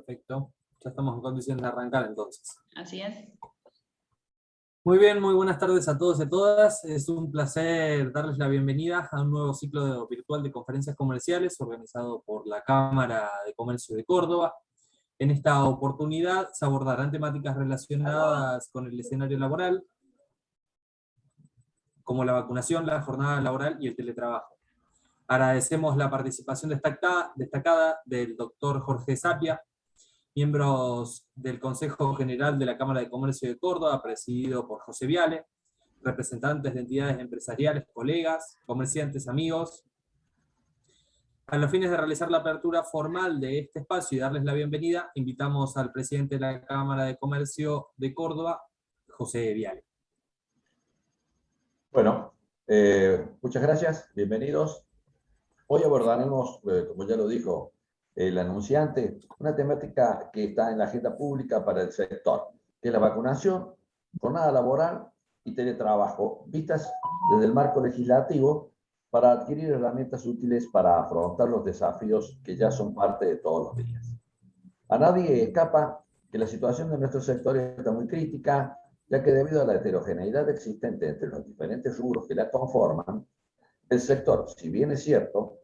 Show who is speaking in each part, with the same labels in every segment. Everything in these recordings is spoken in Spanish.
Speaker 1: Perfecto. Ya estamos en condiciones de arrancar entonces.
Speaker 2: Así es.
Speaker 1: Muy bien, muy buenas tardes a todos y a todas. Es un placer darles la bienvenida a un nuevo ciclo virtual de conferencias comerciales organizado por la Cámara de Comercio de Córdoba. En esta oportunidad se abordarán temáticas relacionadas con el escenario laboral, como la vacunación, la jornada laboral y el teletrabajo. Agradecemos la participación destacada del doctor Jorge Sapia, miembros del Consejo General de la Cámara de Comercio de Córdoba, presidido por José Viale, representantes de entidades empresariales, colegas, comerciantes, amigos. A los fines de realizar la apertura formal de este espacio y darles la bienvenida, invitamos al presidente de la Cámara de Comercio de Córdoba, José Viale.
Speaker 3: Bueno, muchas gracias, bienvenidos. Hoy abordaremos, como ya lo dijo el anunciante, una temática que está en la agenda pública para el sector, que es la vacunación, jornada laboral y teletrabajo, vistas desde el marco legislativo para adquirir herramientas útiles para afrontar los desafíos que ya son parte de todos los días. A nadie escapa que la situación de nuestro sector está muy crítica, ya que debido a la heterogeneidad existente entre los diferentes rubros que la conforman, el sector, si bien es cierto,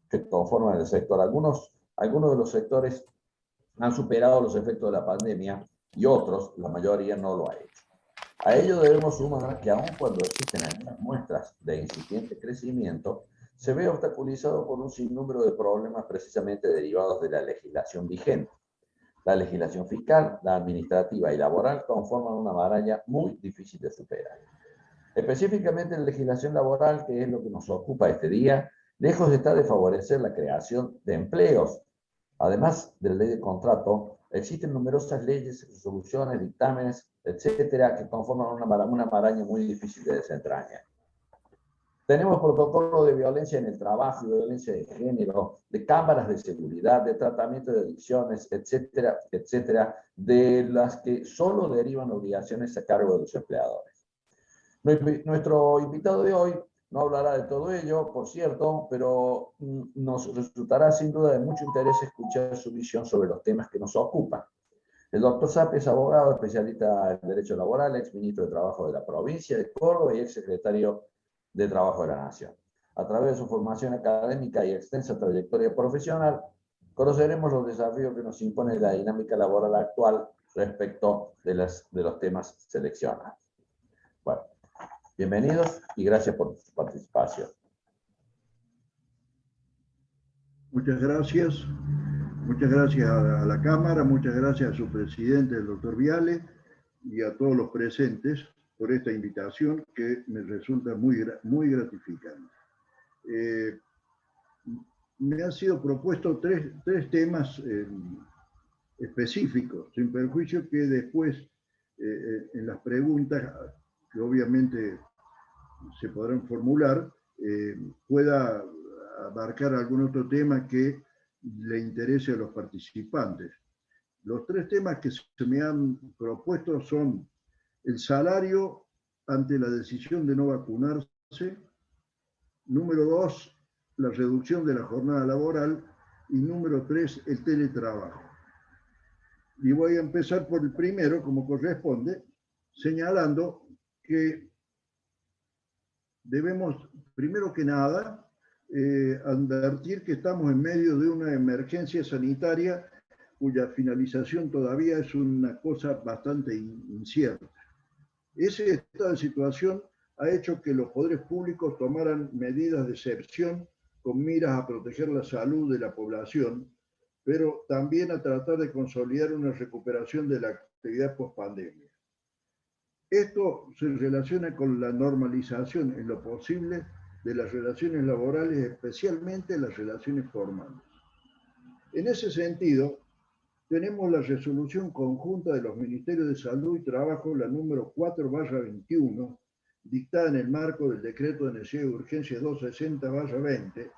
Speaker 3: que conforman el sector, algunos de los sectores han superado los efectos de la pandemia y otros, la mayoría, no lo ha hecho. A ello debemos sumar que aun cuando existen algunas muestras de incipiente crecimiento, se ve obstaculizado por un sinnúmero de problemas precisamente derivados de la legislación vigente. La legislación fiscal, la administrativa y laboral conforman una maraña muy difícil de superar. Específicamente en legislación laboral, que es lo que nos ocupa este día, lejos está de favorecer la creación de empleos. Además de la ley de contrato, existen numerosas leyes, resoluciones, dictámenes, etcétera, que conforman una maraña muy difícil de desentrañar. Tenemos protocolo de violencia en el trabajo, de violencia de género, de cámaras de seguridad, de tratamiento de adicciones, etcétera, etcétera, de las que solo derivan obligaciones a cargo de los empleadores. Nuestro invitado de hoy no hablará de todo ello, por cierto, pero nos resultará sin duda de mucho interés escuchar su visión sobre los temas que nos ocupan. El doctor Sapia es abogado, especialista en Derecho Laboral, ex ministro de Trabajo de la provincia de Córdoba y ex secretario de Trabajo de la Nación. A través de su formación académica y extensa trayectoria profesional, conoceremos los desafíos que nos impone la dinámica laboral actual respecto de los temas seleccionados. Bueno, bienvenidos y gracias por su participación.
Speaker 4: Muchas gracias a la Cámara, muchas gracias a su presidente, el doctor Viale, y a todos los presentes por esta invitación que me resulta muy gratificante. Me han sido propuestos tres temas específicos, sin perjuicio que después en las preguntas, que obviamente se podrán formular, pueda abarcar algún otro tema que le interese a los participantes. Los tres temas que se me han propuesto son el salario ante la decisión de no vacunarse, número 2, la reducción de la jornada laboral, y número 3, el teletrabajo. Y voy a empezar por el primero, como corresponde, señalando que debemos, primero que nada, advertir que estamos en medio de una emergencia sanitaria cuya finalización todavía es una cosa bastante incierta. Ese estado de situación ha hecho que los poderes públicos tomaran medidas de excepción con miras a proteger la salud de la población, pero también a tratar de consolidar una recuperación de la actividad post-pandemia. Esto se relaciona con la normalización en lo posible de las relaciones laborales, especialmente las relaciones formales. En ese sentido, tenemos la resolución conjunta de los Ministerios de Salud y Trabajo, la número 4/21, dictada en el marco del Decreto de Necesidad y Urgencia 260/20,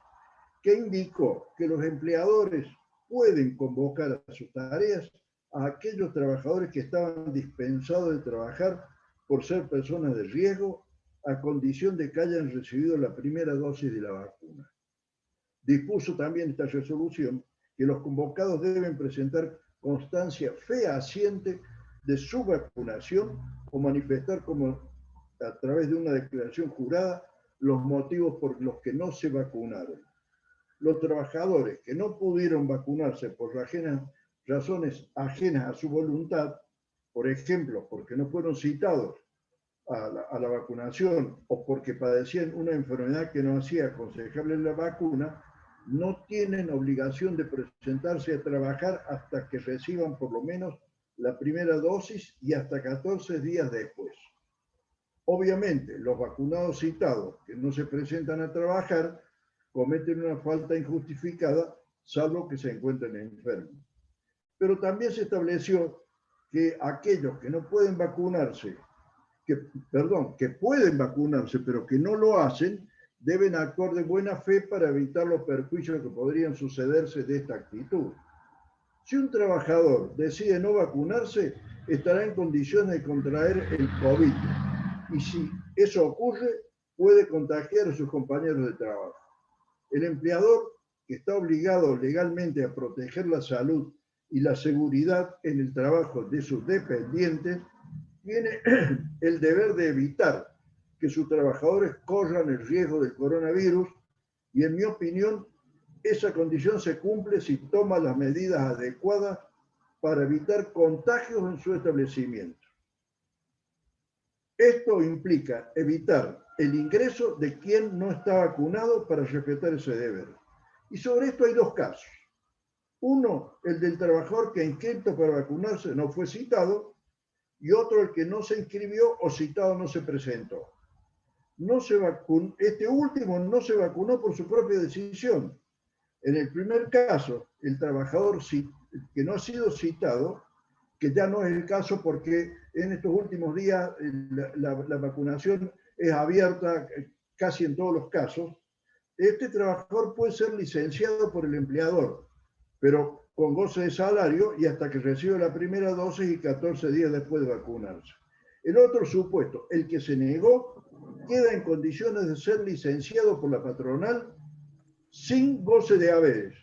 Speaker 4: que indicó que los empleadores pueden convocar a sus tareas a aquellos trabajadores que estaban dispensados de trabajar por ser personas de riesgo, a condición de que hayan recibido la primera dosis de la vacuna. Dispuso también esta resolución que los convocados deben presentar constancia fehaciente de su vacunación o manifestar a través de una declaración jurada los motivos por los que no se vacunaron. Los trabajadores que no pudieron vacunarse por razones ajenas a su voluntad, por ejemplo, porque no fueron citados a la vacunación o porque padecían una enfermedad que no hacía aconsejable la vacuna, no tienen obligación de presentarse a trabajar hasta que reciban por lo menos la primera dosis y hasta 14 días después. Obviamente, los vacunados citados que no se presentan a trabajar cometen una falta injustificada, salvo que se encuentren enfermos. Pero también se estableció que aquellos que no pueden vacunarse, que pueden vacunarse, pero que no lo hacen, deben actuar de buena fe para evitar los perjuicios que podrían sucederse de esta actitud. Si un trabajador decide no vacunarse, estará en condiciones de contraer el COVID. Y si eso ocurre, puede contagiar a sus compañeros de trabajo. El empleador, que está obligado legalmente a proteger la salud y la seguridad en el trabajo de sus dependientes, tiene el deber de evitar que sus trabajadores corran el riesgo del coronavirus y, en mi opinión, esa condición se cumple si toma las medidas adecuadas para evitar contagios en su establecimiento. Esto implica evitar el ingreso de quien no está vacunado para respetar ese deber. Y sobre esto hay dos casos. Uno, el del trabajador que inscrito para vacunarse no fue citado, y otro, el que no se inscribió o citado no se presentó. Este último no se vacunó por su propia decisión. En el primer caso, el trabajador que no ha sido citado, que ya no es el caso porque en estos últimos días la vacunación es abierta casi en todos los casos, este trabajador puede ser licenciado por el empleador, pero con goce de salario y hasta que reciba la primera dosis y 14 días después de vacunarse. El otro supuesto, el que se negó, queda en condiciones de ser licenciado por la patronal sin goce de haberes,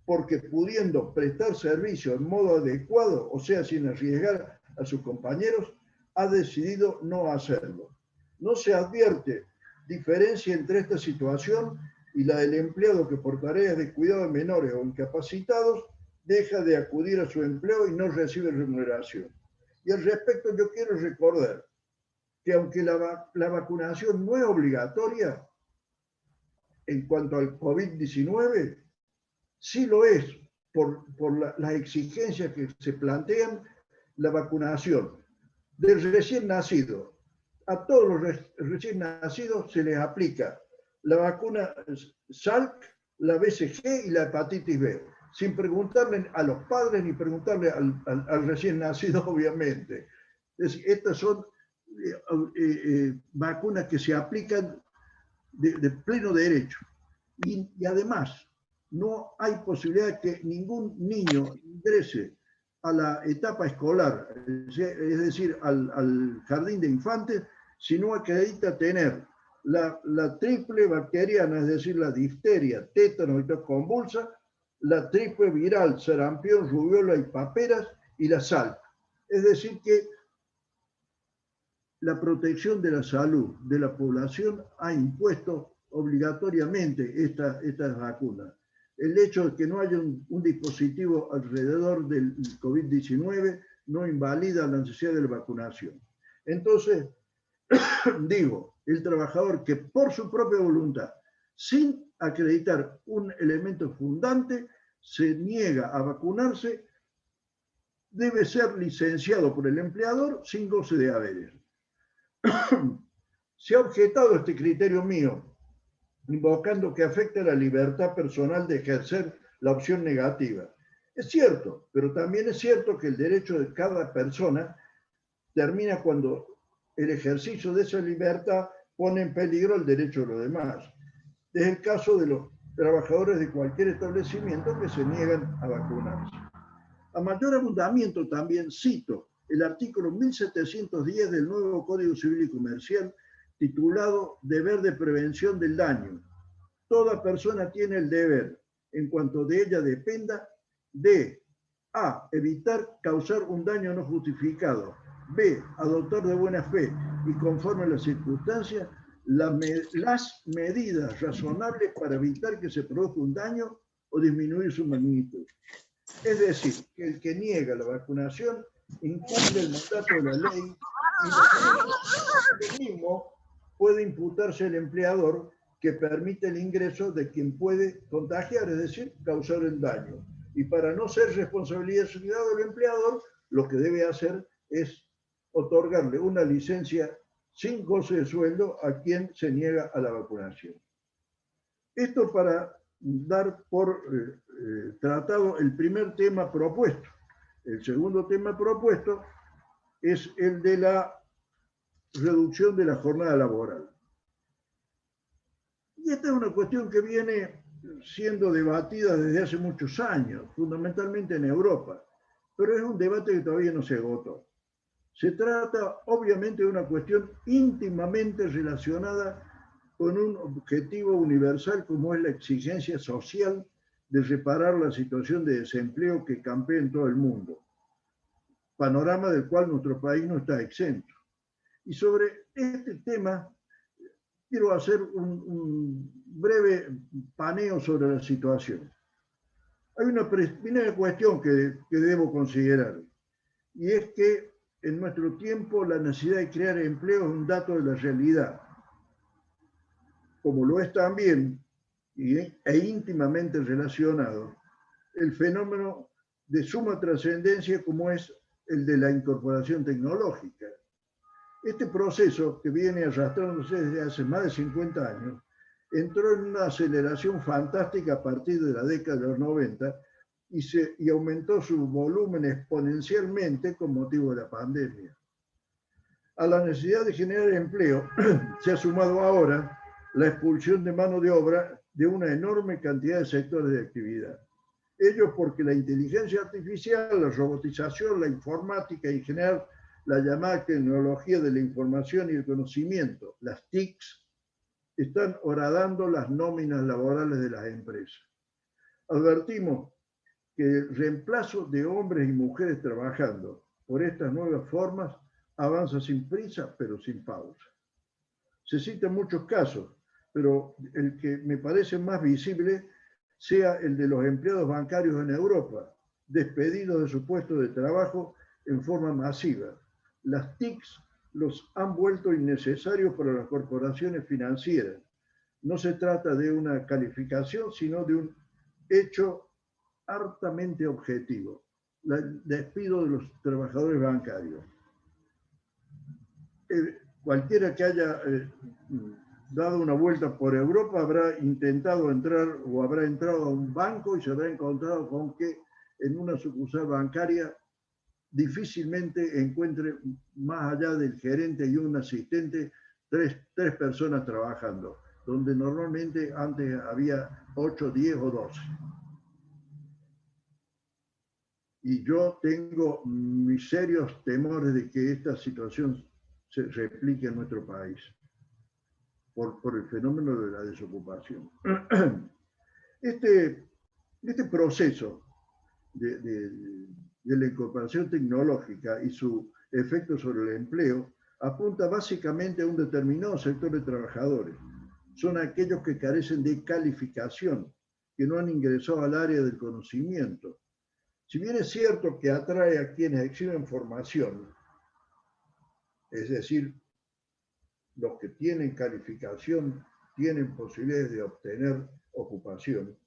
Speaker 4: porque pudiendo prestar servicio en modo adecuado, o sea, sin arriesgar a sus compañeros, ha decidido no hacerlo. No se advierte diferencia entre esta situación y la del empleado que por tareas de cuidado de menores o incapacitados deja de acudir a su empleo y no recibe remuneración. Y al respecto yo quiero recordar que aunque la vacunación no es obligatoria en cuanto al COVID-19, sí lo es por las exigencias que se plantean la vacunación del recién nacido. A todos los recién nacidos se les aplica la vacuna Salk, la BCG y la hepatitis B, sin preguntarle a los padres ni preguntarle al recién nacido, obviamente. Es decir, estas son vacunas que se aplican de pleno derecho. Y además, no hay posibilidad de que ningún niño ingrese a la etapa escolar, es decir, al jardín de infantes, si no acredita tener la triple bacteriana, es decir, la difteria, tétano y tos convulsa, la triple viral, sarampión, rubiola y paperas, y la SALP. Es decir, que la protección de la salud de la población ha impuesto obligatoriamente estas vacunas. El hecho de que no haya un dispositivo alrededor del COVID-19 no invalida la necesidad de la vacunación. Entonces, digo, el trabajador que por su propia voluntad, sin acreditar un elemento fundante, se niega a vacunarse, debe ser licenciado por el empleador sin goce de haberes. Se ha objetado este criterio mío, invocando que afecta la libertad personal de ejercer la opción negativa. Es cierto, pero también es cierto que el derecho de cada persona termina cuando el ejercicio de esa libertad pone en peligro el derecho de los demás. Es el caso de los trabajadores de cualquier establecimiento que se niegan a vacunarse. A mayor abundamiento también cito el artículo 1710 del nuevo Código Civil y Comercial, titulado Deber de Prevención del Daño. toda persona tiene el deber, en cuanto de ella dependa, de A, evitar causar un daño no justificado, B, adoptar de buena fe y conforme a las circunstancias las medidas razonables para evitar que se produzca un daño o disminuir su magnitud. Es decir, que el que niega la vacunación incumple el mandato de la ley y lo mismo puede imputarse el empleador que permite el ingreso de quien puede contagiar, es decir, causar el daño. Y para no ser responsabilidad del empleador, lo que debe hacer es otorgarle una licencia sin goce de sueldo a quien se niega a la vacunación. Esto para dar por tratado el primer tema propuesto. El segundo tema propuesto es el de la reducción de la jornada laboral. Y esta es una cuestión que viene siendo debatida desde hace muchos años, fundamentalmente en Europa, pero es un debate que todavía no se agotó. Se trata obviamente de una cuestión íntimamente relacionada con un objetivo universal como es la exigencia social de reparar la situación de desempleo que campea en todo el mundo, panorama del cual nuestro país no está exento. Y sobre este tema quiero hacer un breve paneo sobre la situación. Hay una primera cuestión que debo considerar, y es que en nuestro tiempo la necesidad de crear empleo es un dato de la realidad, como lo es también, e íntimamente relacionado, el fenómeno de suma trascendencia como es el de la incorporación tecnológica. Este proceso, que viene arrastrándose desde hace más de 50 años, entró en una aceleración fantástica a partir de la década de los 90 y aumentó su volumen exponencialmente con motivo de la pandemia. A la necesidad de generar empleo se ha sumado ahora la expulsión de mano de obra de una enorme cantidad de sectores de actividad. Ello porque la inteligencia artificial, la robotización, la informática y en general la llamada tecnología de la información y el conocimiento, las TICs, están horadando las nóminas laborales de las empresas. Advertimos que el reemplazo de hombres y mujeres trabajando por estas nuevas formas avanza sin prisa, pero sin pausa. Se citan muchos casos, pero el que me parece más visible sea el de los empleados bancarios en Europa, despedidos de su puesto de trabajo en forma masiva. Las TICs los han vuelto innecesarios para las corporaciones financieras. No se trata de una calificación, sino de un hecho hartamente objetivo, el despido de los trabajadores bancarios. Cualquiera que haya dado una vuelta por Europa habrá intentado entrar o habrá entrado a un banco y se habrá encontrado con que en una sucursal bancaria difícilmente encuentre más allá del gerente y un asistente tres personas trabajando, donde normalmente antes había 8, 10 o 12. Y yo tengo mis serios temores de que esta situación se replique en nuestro país por el fenómeno de la desocupación. Este proceso de la incorporación tecnológica y su efecto sobre el empleo apunta básicamente a un determinado sector de trabajadores. Son aquellos que carecen de calificación, que no han ingresado al área del conocimiento. Si bien es cierto que atrae a quienes exhiben formación, es decir, los que tienen calificación tienen posibilidades de obtener ocupación.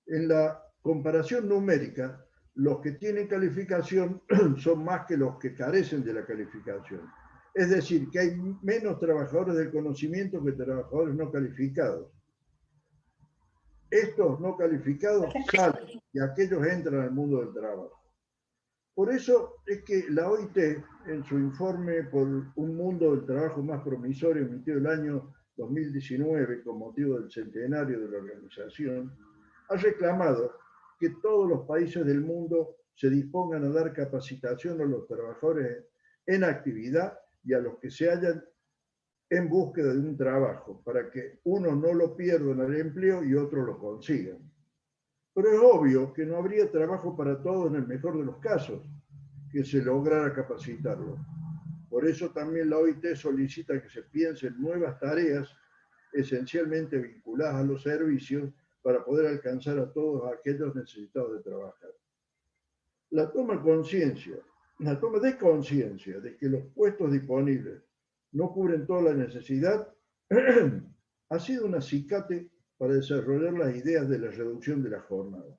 Speaker 4: En la comparación numérica, los que tienen calificación son más que los que carecen de la calificación. Es decir, que hay menos trabajadores del conocimiento que trabajadores no calificados. Estos no calificados salen y aquellos entran al mundo del trabajo. Por eso es que la OIT, en su informe por un mundo del trabajo más promisorio, emitido el año 2019 con motivo del centenario de la organización, ha reclamado que todos los países del mundo se dispongan a dar capacitación a los trabajadores en actividad y a los que se hayan en búsqueda de un trabajo, para que uno no lo pierda en el empleo y otro lo consiga. Pero es obvio que no habría trabajo para todos en el mejor de los casos, que se lograra capacitarlo. Por eso también la OIT solicita que se piense en nuevas tareas esencialmente vinculadas a los servicios para poder alcanzar a todos aquellos necesitados de trabajar. La toma de conciencia de que los puestos disponibles no cubren toda la necesidad ha sido un acicate para desarrollar las ideas de la reducción de la jornada.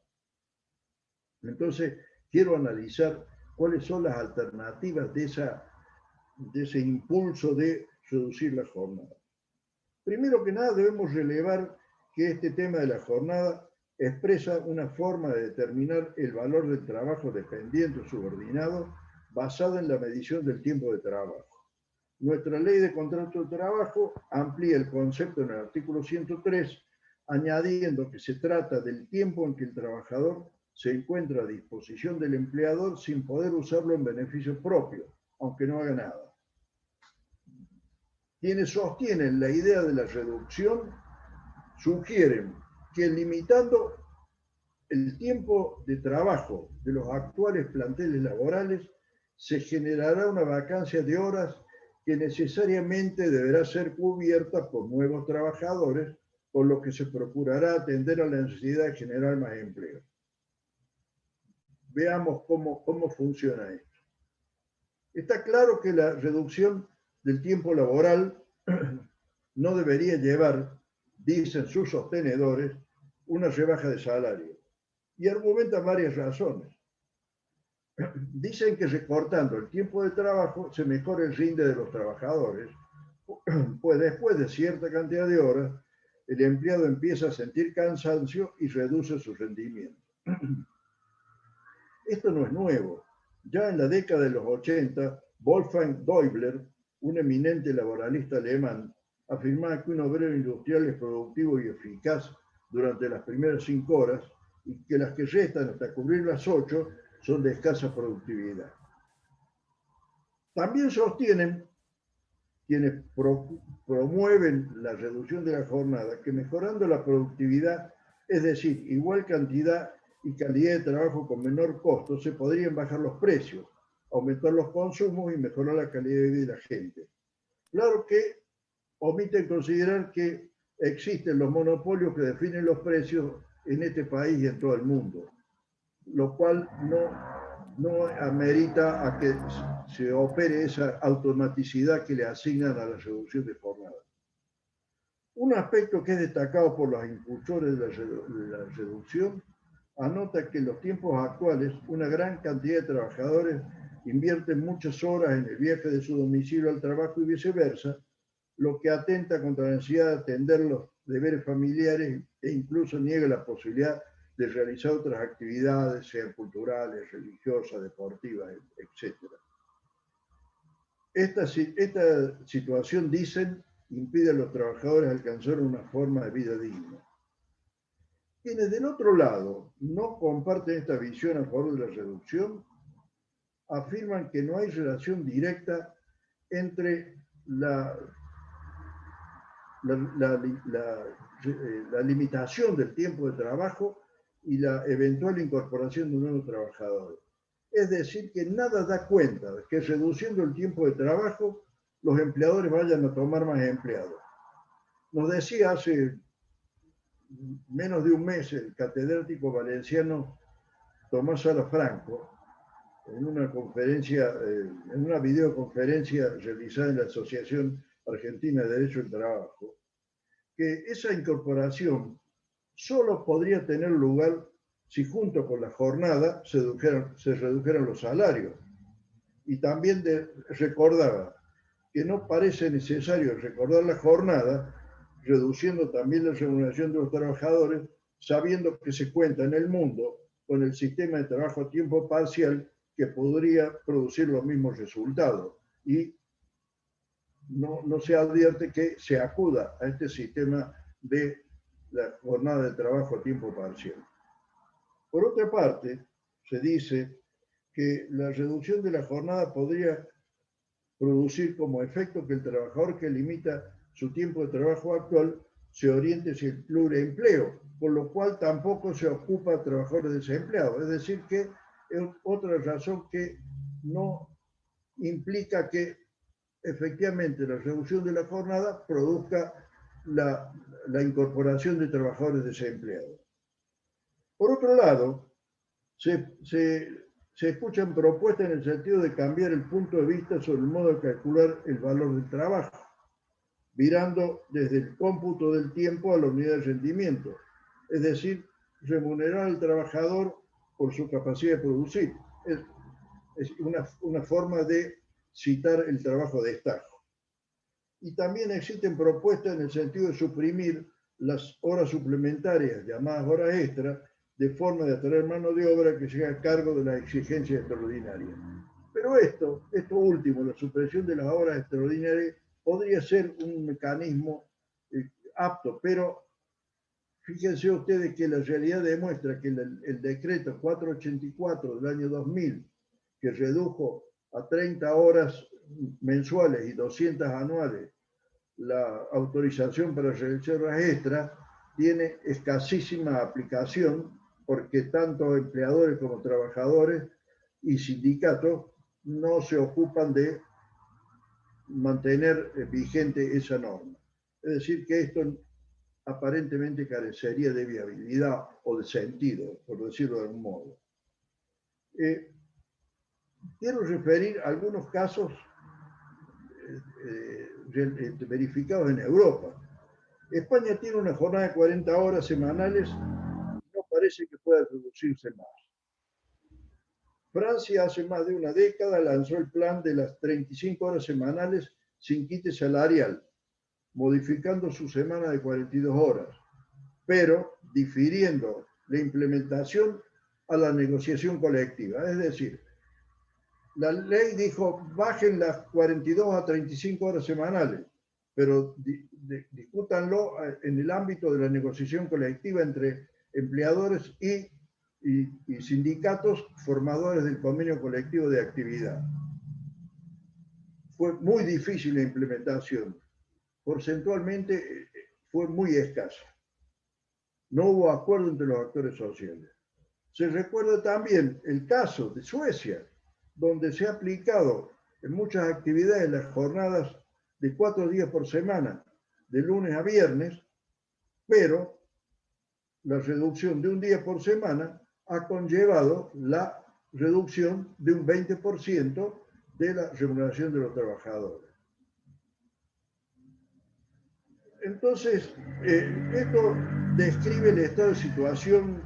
Speaker 4: Entonces, quiero analizar cuáles son las alternativas de ese impulso de reducir la jornada. Primero que nada, debemos relevar que este tema de la jornada expresa una forma de determinar el valor del trabajo dependiente o subordinado basada en la medición del tiempo de trabajo. Nuestra ley de contrato de trabajo amplía el concepto en el artículo 103, añadiendo que se trata del tiempo en que el trabajador se encuentra a disposición del empleador sin poder usarlo en beneficio propio, aunque no haga nada. Quienes sostienen la idea de la reducción sugieren que limitando el tiempo de trabajo de los actuales planteles laborales se generará una vacancia de horas que necesariamente deberá ser cubierta por nuevos trabajadores, por lo que se procurará atender a la necesidad de generar más empleo. Veamos cómo funciona esto. Está claro que la reducción del tiempo laboral no debería llevar, dicen sus sostenedores, una rebaja de salario. Y argumentan varias razones. Dicen que recortando el tiempo de trabajo se mejora el rinde de los trabajadores, pues después de cierta cantidad de horas, el empleado empieza a sentir cansancio y reduce su rendimiento. Esto no es nuevo. Ya en la década de los 80, Wolfgang Däubler, un eminente laboralista alemán, afirmaba que un obrero industrial es productivo y eficaz durante las primeras 5 horas y que las que restan hasta cubrir las 8 son de escasa productividad. También sostienen quienes promueven la reducción de la jornada que mejorando la productividad, es decir, igual cantidad y calidad de trabajo con menor costo, se podrían bajar los precios, aumentar los consumos y mejorar la calidad de vida de la gente. Claro que omiten considerar que existen los monopolios que definen los precios en este país y en todo el mundo, lo cual no amerita a que se opere esa automaticidad que le asignan a la reducción de jornada. Un aspecto que es destacado por los impulsores de la reducción anota que en los tiempos actuales una gran cantidad de trabajadores invierten muchas horas en el viaje de su domicilio al trabajo y viceversa, lo que atenta contra la necesidad de atender los deberes familiares e incluso niega la posibilidad de realizar otras actividades, sean culturales, religiosas, deportivas, etc. Esta situación, dicen, impide a los trabajadores alcanzar una forma de vida digna. Quienes del otro lado no comparten esta visión a favor de la reducción, afirman que no hay relación directa entre la limitación del tiempo de trabajo y la eventual incorporación de un nuevo trabajador. Es decir, que nada da cuenta de que reduciendo el tiempo de trabajo, los empleadores vayan a tomar más empleados. Nos decía hace menos de un mes el catedrático valenciano Tomás Salafranco, en una conferencia, en una videoconferencia realizada en la Asociación Argentina de Derecho del Trabajo, que esa incorporación solo podría tener lugar si junto con la jornada se redujeran los salarios. Y también recordaba que no parece necesario recordar la jornada, reduciendo también la remuneración de los trabajadores, sabiendo que se cuenta en el mundo con el sistema de trabajo a tiempo parcial que podría producir los mismos resultados. Y no se advierte que se acuda a este sistema de la jornada de trabajo a tiempo parcial. Por otra parte, se dice que la reducción de la jornada podría producir como efecto que el trabajador que limita su tiempo de trabajo actual se oriente hacia el pluriempleo, por lo cual tampoco se ocupa a trabajadores desempleados. Es decir, que es otra razón que no implica que efectivamente la reducción de la jornada produzca la incorporación de trabajadores desempleados. Por otro lado, se escuchan propuestas en el sentido de cambiar el punto de vista sobre el modo de calcular el valor del trabajo, virando desde el cómputo del tiempo a la unidad de rendimiento, es decir, remunerar al trabajador por su capacidad de producir. Es una forma de citar el trabajo de destajo. Y también existen propuestas en el sentido de suprimir las horas suplementarias, llamadas horas extra, de forma de atraer mano de obra que sea a cargo de las exigencias extraordinarias. Pero esto último, la supresión de las horas extraordinarias, podría ser un mecanismo apto, pero fíjense ustedes que la realidad demuestra que el decreto 484 del año 2000, que redujo a 30 horas mensuales y 200 anuales la autorización para realizar horas extras, tiene escasísima aplicación porque tanto empleadores como trabajadores y sindicatos no se ocupan de mantener vigente esa norma. Es decir, que esto aparentemente carecería de viabilidad o de sentido, por decirlo de algún modo. Quiero referir algunos casos verificados en Europa. España tiene una jornada de 40 horas semanales, no parece que pueda reducirse más. Francia hace más de una década lanzó el plan de las 35 horas semanales sin quite salarial, modificando su semana de 42 horas, pero difiriendo la implementación a la negociación colectiva. Es decir, la ley dijo bajen las 42 a 35 horas semanales, pero discútanlo en el ámbito de la negociación colectiva entre empleadores y sindicatos formadores del convenio colectivo de actividad. Fue muy difícil la implementación. Porcentualmente fue muy escasa. No hubo acuerdo entre los actores sociales. Se recuerda también el caso de Suecia, donde se ha aplicado en muchas actividades las jornadas de 4 días por semana, de lunes a viernes, pero la reducción de un día por semana ha conllevado la reducción de un 20% de la remuneración de los trabajadores. Entonces, esto describe el estado de situación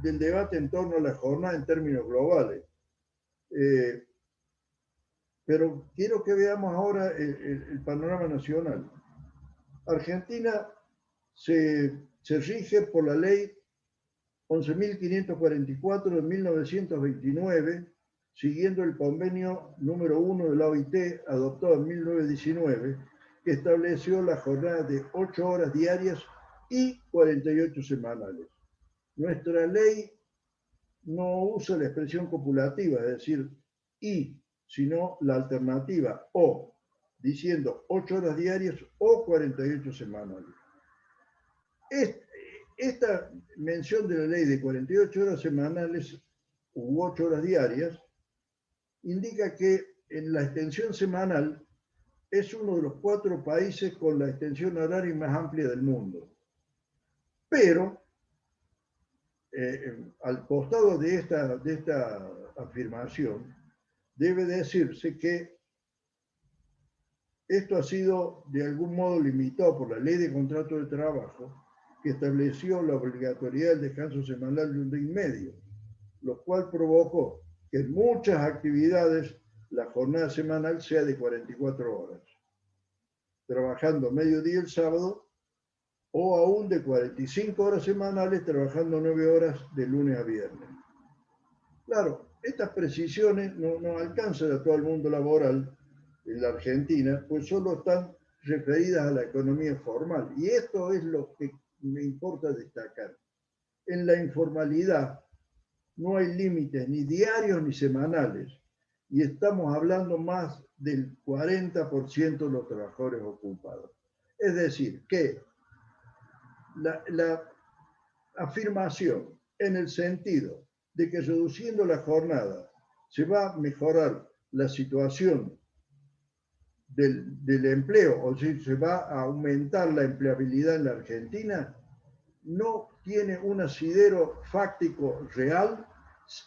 Speaker 4: del debate en torno a la jornada en términos globales. Pero quiero que veamos ahora el panorama nacional. Argentina se rige por la ley 11.544 de 1929, siguiendo el convenio número 1 de la OIT, adoptado en 1919, que estableció la jornada de 8 horas diarias y 48 semanales. Nuestra ley no usa la expresión copulativa, es decir, y, sino la alternativa o, diciendo 8 horas diarias o 48 semanales. Esta mención de la ley de 48 horas semanales u 8 horas diarias indica que en la extensión semanal es uno de los 4 países con la extensión horaria más amplia del mundo. Pero, al costado de esta afirmación, debe decirse que esto ha sido de algún modo limitado por la ley de contrato de trabajo, que estableció la obligatoriedad del descanso semanal de un día y medio, lo cual provocó que en muchas actividades la jornada semanal sea de 44 horas, trabajando mediodía el sábado, o aún de 45 horas semanales, trabajando 9 horas de lunes a viernes. Claro, estas precisiones no alcanzan a todo el mundo laboral en la Argentina, pues solo están referidas a la economía formal. Y esto es lo que me importa destacar. En la informalidad no hay límites ni diarios ni semanales, y estamos hablando más del 40% de los trabajadores ocupados. Es decir, que la afirmación en el sentido de que reduciendo la jornada se va a mejorar la situación del empleo, o si se va a aumentar la empleabilidad en la Argentina, no tiene un asidero fáctico real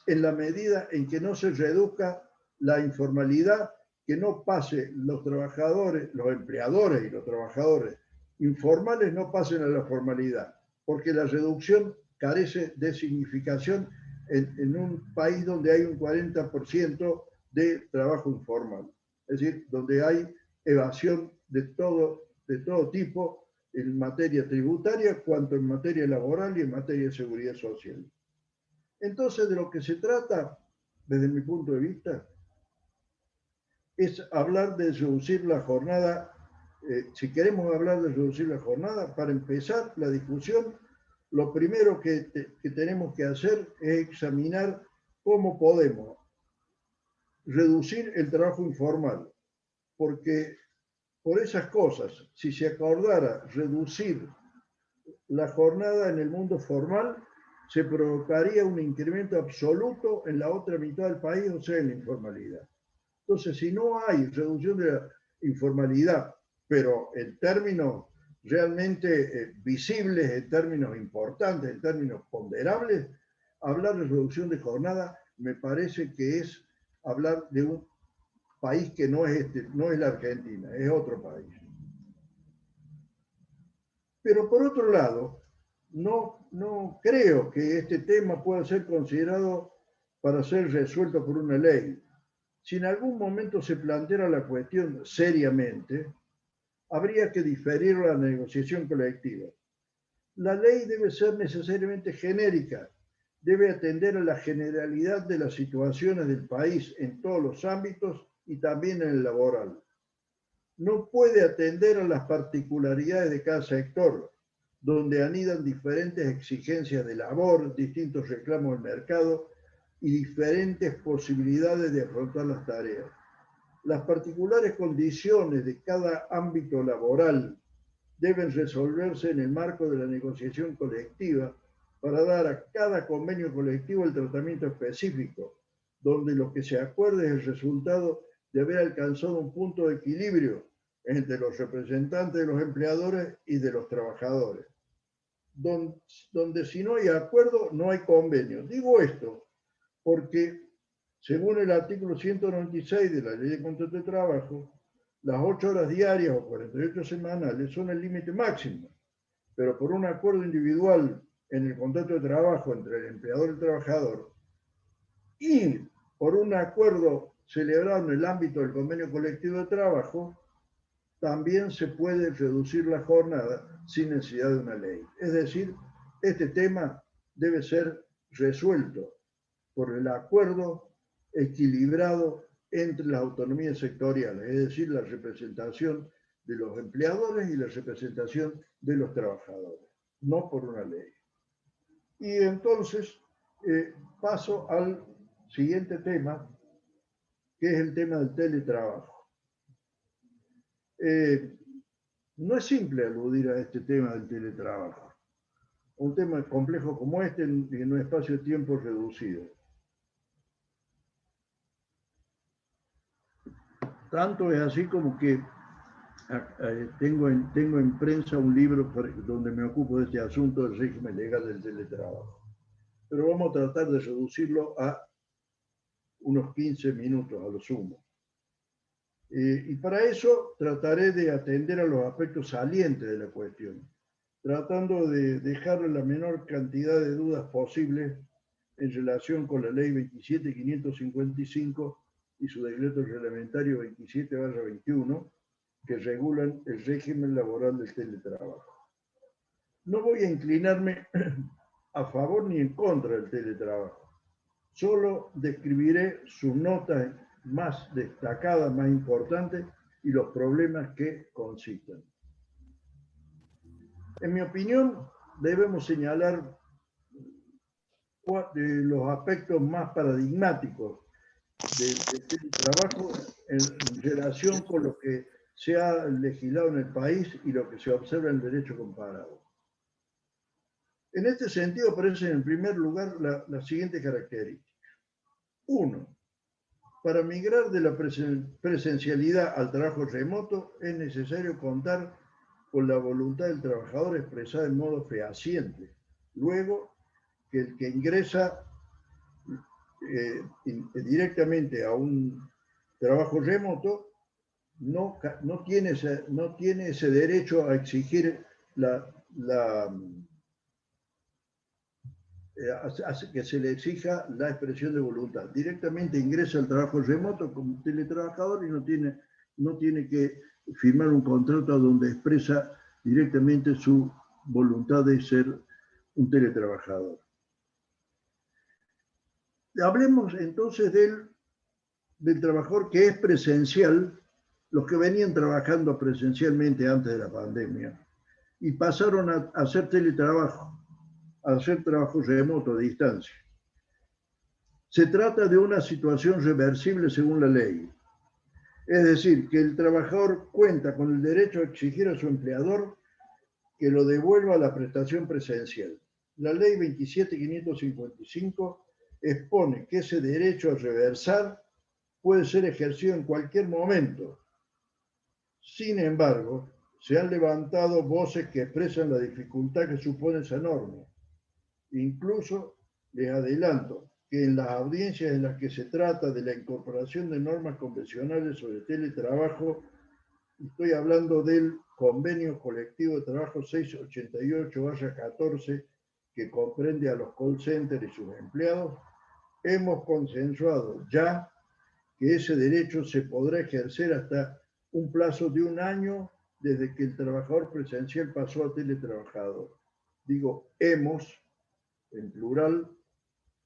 Speaker 4: en la medida en que no se reduzca la informalidad, que no pase los trabajadores, los empleadores y los trabajadores informales no pasen a la formalidad, porque la reducción carece de significación en un país donde hay un 40% de trabajo informal, es decir, donde hay evasión de todo tipo en materia tributaria, cuanto en materia laboral y en materia de seguridad social. Entonces, de lo que se trata, desde mi punto de vista, es hablar de reducir la jornada. Si queremos hablar de reducir la jornada, para empezar la discusión, lo primero que tenemos que hacer es examinar cómo podemos reducir el trabajo informal, porque por esas cosas, si se acordara reducir la jornada en el mundo formal, se provocaría un incremento absoluto en la otra mitad del país, o sea, en la informalidad. Entonces, si no hay reducción de la informalidad, pero en términos realmente visibles, en términos importantes, en términos ponderables, hablar de reducción de jornada me parece que es hablar de un país que no es la Argentina, es otro país. Pero por otro lado, no creo que este tema pueda ser considerado para ser resuelto por una ley. Si en algún momento se planteara la cuestión seriamente, habría que diferir la negociación colectiva. La ley debe ser necesariamente genérica, debe atender a la generalidad de las situaciones del país en todos los ámbitos y también en el laboral. No puede atender a las particularidades de cada sector, donde anidan diferentes exigencias de labor, distintos reclamos del mercado y diferentes posibilidades de afrontar las tareas. Las particulares condiciones de cada ámbito laboral deben resolverse en el marco de la negociación colectiva para dar a cada convenio colectivo el tratamiento específico, donde lo que se acuerde es el resultado de haber alcanzado un punto de equilibrio entre los representantes de los empleadores y de los trabajadores. Donde si no hay acuerdo, no hay convenio. Digo esto porque, según el artículo 196 de la Ley de Contrato de Trabajo, las 8 horas diarias o 48 semanales son el límite máximo, pero por un acuerdo individual en el contrato de trabajo entre el empleador y el trabajador y por un acuerdo celebrado en el ámbito del convenio colectivo de trabajo, también se puede reducir la jornada sin necesidad de una ley. Es decir, este tema debe ser resuelto por el acuerdo equilibrado entre las autonomías sectoriales, es decir, la representación de los empleadores y la representación de los trabajadores, no por una ley. Y entonces paso al siguiente tema, que es el tema del teletrabajo. No es simple aludir a este tema del teletrabajo, un tema complejo como este en un espacio de tiempo reducido. Tanto es así como que tengo en prensa un libro donde me ocupo de este asunto del régimen legal del teletrabajo. Pero vamos a tratar de reducirlo a unos 15 minutos a lo sumo. Y para eso trataré de atender a los aspectos salientes de la cuestión, tratando de dejar la menor cantidad de dudas posibles en relación con la ley 27.555 y su decreto reglamentario 27/21, que regulan el régimen laboral del teletrabajo. No voy a inclinarme a favor ni en contra del teletrabajo, solo describiré sus notas más destacadas, más importantes y los problemas que consisten. En mi opinión, debemos señalar los aspectos más paradigmáticos de teletrabajo en relación con lo que se ha legislado en el país y lo que se observa en el derecho comparado. En este sentido aparecen en primer lugar las siguientes características. Uno, para migrar de la presencialidad al trabajo remoto es necesario contar con la voluntad del trabajador expresada en modo fehaciente. Luego, que el que ingresa directamente a un trabajo remoto no tiene ese derecho a exigir que se le exija la expresión de voluntad. Directamente ingresa al trabajo remoto como teletrabajador y no tiene que firmar un contrato donde expresa directamente su voluntad de ser un teletrabajador. Hablemos entonces del trabajador que es presencial, los que venían trabajando presencialmente antes de la pandemia y pasaron a hacer teletrabajo, a hacer trabajo remoto a distancia. Se trata de una situación reversible según la ley. Es decir, que el trabajador cuenta con el derecho a exigir a su empleador que lo devuelva a la prestación presencial. La ley 27.555 expone que ese derecho a reversar puede ser ejercido en cualquier momento. Sin embargo, se han levantado voces que expresan la dificultad que supone esa norma. Incluso les adelanto que en las audiencias en las que se trata de la incorporación de normas convencionales sobre teletrabajo, estoy hablando del Convenio Colectivo de Trabajo 688-14, que comprende a los call centers y sus empleados, hemos consensuado ya que ese derecho se podrá ejercer hasta un plazo de 1 año desde que el trabajador presencial pasó a teletrabajador. Digo hemos, en plural,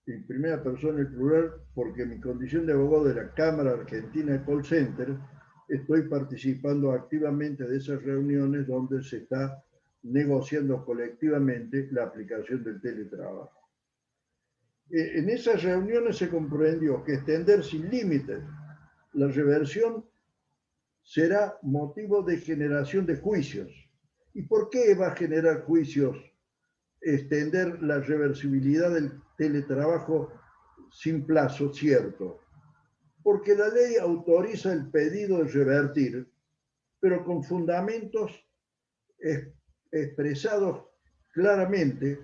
Speaker 4: en primera persona en plural, porque en mi condición de abogado de la Cámara Argentina de Call Center estoy participando activamente de esas reuniones donde se está negociando colectivamente la aplicación del teletrabajo. En esas reuniones se comprendió que extender sin límites la reversión será motivo de generación de juicios. ¿Y por qué va a generar juicios extender la reversibilidad del teletrabajo sin plazo cierto? Porque la ley autoriza el pedido de revertir, pero con fundamentos expresados claramente,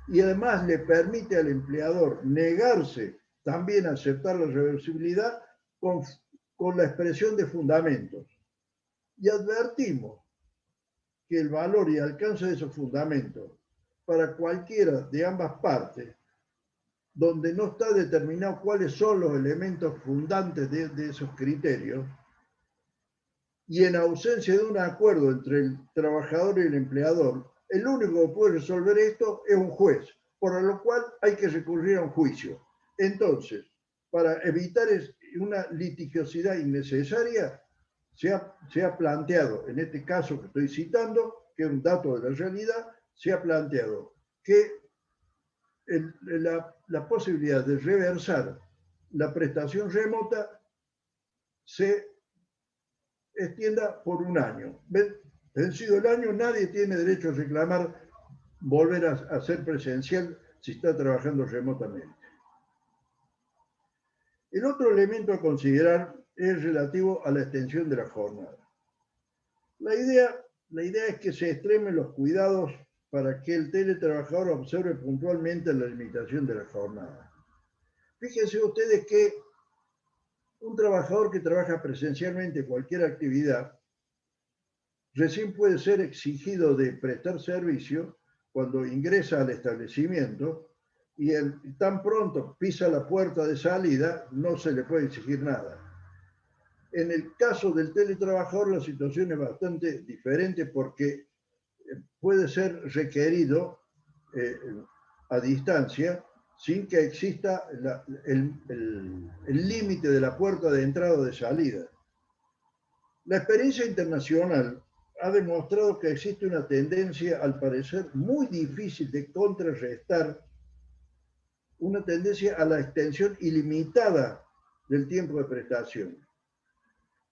Speaker 4: y además le permite al empleador negarse también a aceptar la reversibilidad con la expresión de fundamentos. Y advertimos que el valor y alcance de esos fundamentos para cualquiera de ambas partes, donde no está determinado cuáles son los elementos fundantes de esos criterios, y en ausencia de un acuerdo entre el trabajador y el empleador, el único que puede resolver esto es un juez, por lo cual hay que recurrir a un juicio. Entonces, para evitar una litigiosidad innecesaria, se ha planteado, en este caso que estoy citando, que es un dato de la realidad, se ha planteado que la posibilidad de reversar la prestación remota se extienda por 1 año. Vencido el año, nadie tiene derecho a reclamar volver a ser presencial si está trabajando remotamente. El otro elemento a considerar es relativo a la extensión de la jornada. La idea es que se extremen los cuidados para que el teletrabajador observe puntualmente la limitación de la jornada. Fíjense ustedes que un trabajador que trabaja presencialmente cualquier actividad recién puede ser exigido de prestar servicio cuando ingresa al establecimiento y tan pronto pisa la puerta de salida no se le puede exigir nada. En el caso del teletrabajador la situación es bastante diferente porque puede ser requerido a distancia sin que exista el límite de la puerta de entrada o de salida. La experiencia internacional ha demostrado que existe una tendencia, al parecer, muy difícil de contrarrestar, una tendencia a la extensión ilimitada del tiempo de prestación.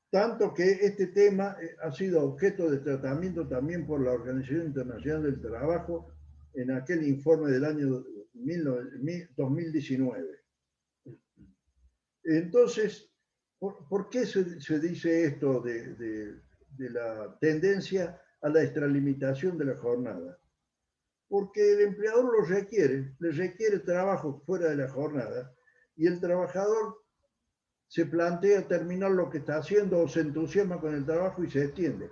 Speaker 4: Tanto que este tema ha sido objeto de tratamiento también por la Organización Internacional del Trabajo en aquel informe del año 2019. Entonces, ¿por qué se dice esto de la tendencia a la extralimitación de la jornada? Porque el empleador lo requiere, le requiere trabajo fuera de la jornada y el trabajador se plantea terminar lo que está haciendo o se entusiasma con el trabajo y se extiende.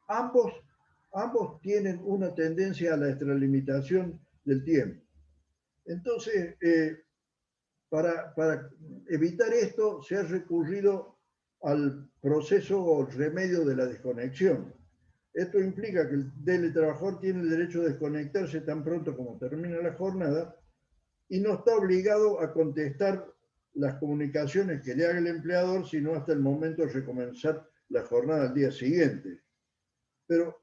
Speaker 4: Ambos tienen una tendencia a la extralimitación del tiempo. Entonces, para evitar esto, se ha recurrido al proceso o remedio de la desconexión. Esto implica que el teletrabajador tiene el derecho de desconectarse tan pronto como termina la jornada y no está obligado a contestar las comunicaciones que le haga el empleador, sino hasta el momento de recomenzar la jornada al día siguiente. Pero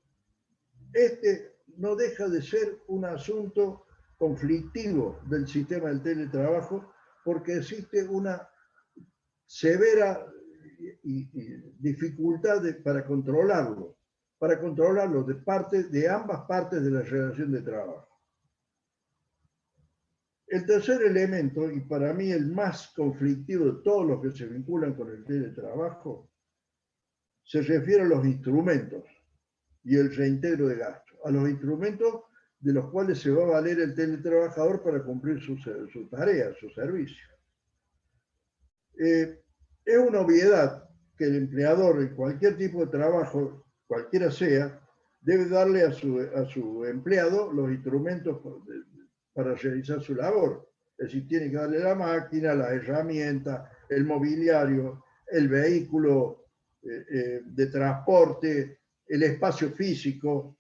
Speaker 4: este no deja de ser un asunto conflictivo del sistema del teletrabajo, porque existe una severa dificultad para controlarlo de ambas partes de la relación de trabajo. El tercer elemento, y para mí el más conflictivo de todos los que se vinculan con el teletrabajo, se refiere a los instrumentos y el reintegro de gastos, a los instrumentos de los cuales se va a valer el teletrabajador para cumplir su tarea, su servicio. Es una obviedad que el empleador en cualquier tipo de trabajo, cualquiera sea, debe darle a su empleado los instrumentos para realizar su labor. Es decir, tiene que darle la máquina, las herramientas, el mobiliario, el vehículo de transporte, el espacio físico,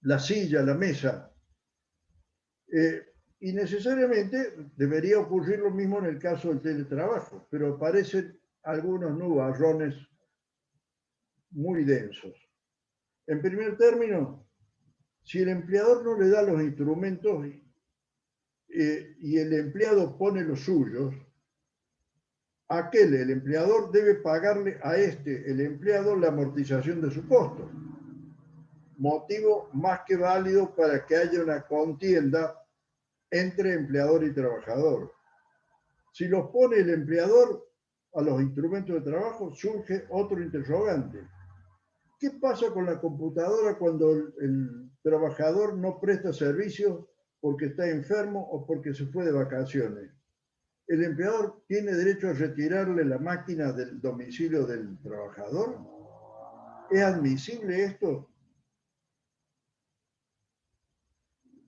Speaker 4: la silla, la mesa. Y necesariamente debería ocurrir lo mismo en el caso del teletrabajo, pero aparecen algunos nubarrones muy densos. En primer término, si el empleador no le da los instrumentos y el empleado pone los suyos, el empleador debe pagarle a el empleado, la amortización de su costo. Motivo más que válido para que haya una contienda entre empleador y trabajador. Si los pone el empleador a los instrumentos de trabajo, surge otro interrogante. ¿Qué pasa con la computadora cuando el trabajador no presta servicio porque está enfermo o porque se fue de vacaciones? ¿El empleador tiene derecho a retirarle la máquina del domicilio del trabajador? ¿Es admisible esto?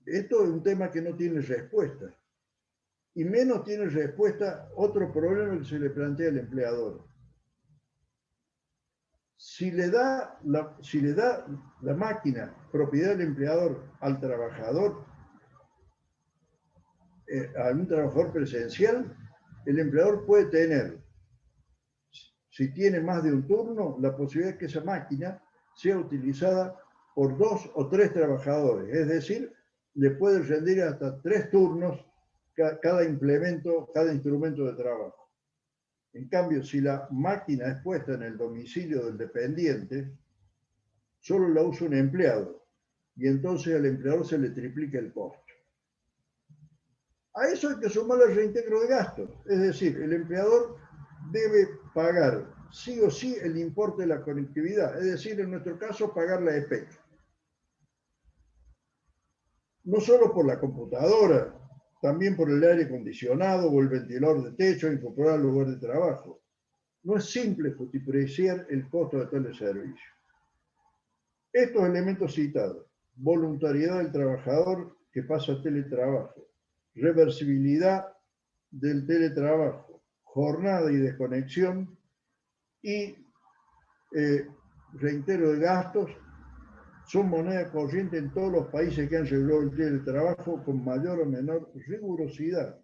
Speaker 4: Esto es un tema que no tiene respuesta. Y menos tiene respuesta otro problema que se le plantea al empleador. Si le da la máquina, propiedad del empleador, al trabajador, a un trabajador presencial, el empleador puede tener, si tiene más de un turno, la posibilidad de que esa máquina sea utilizada por 2 o 3 trabajadores. Es decir, le puede rendir hasta 3 turnos cada instrumento de trabajo. En cambio, si la máquina es puesta en el domicilio del dependiente, solo la usa un empleado y entonces al empleador se le triplica el costo. A eso hay que sumar el reintegro de gastos, es decir, el empleador debe pagar sí o sí el importe de la conectividad, es decir, en nuestro caso pagar la EPEC. No solo por la computadora, también por el aire acondicionado o el ventilador de techo incorporado al lugar de trabajo. No es simple justipreciar el costo de tales servicios. Estos elementos citados, voluntariedad del trabajador que pasa a teletrabajo, reversibilidad del teletrabajo, jornada y desconexión y reintegro de gastos, son moneda corriente en todos los países que han regulado el teletrabajo con mayor o menor rigurosidad.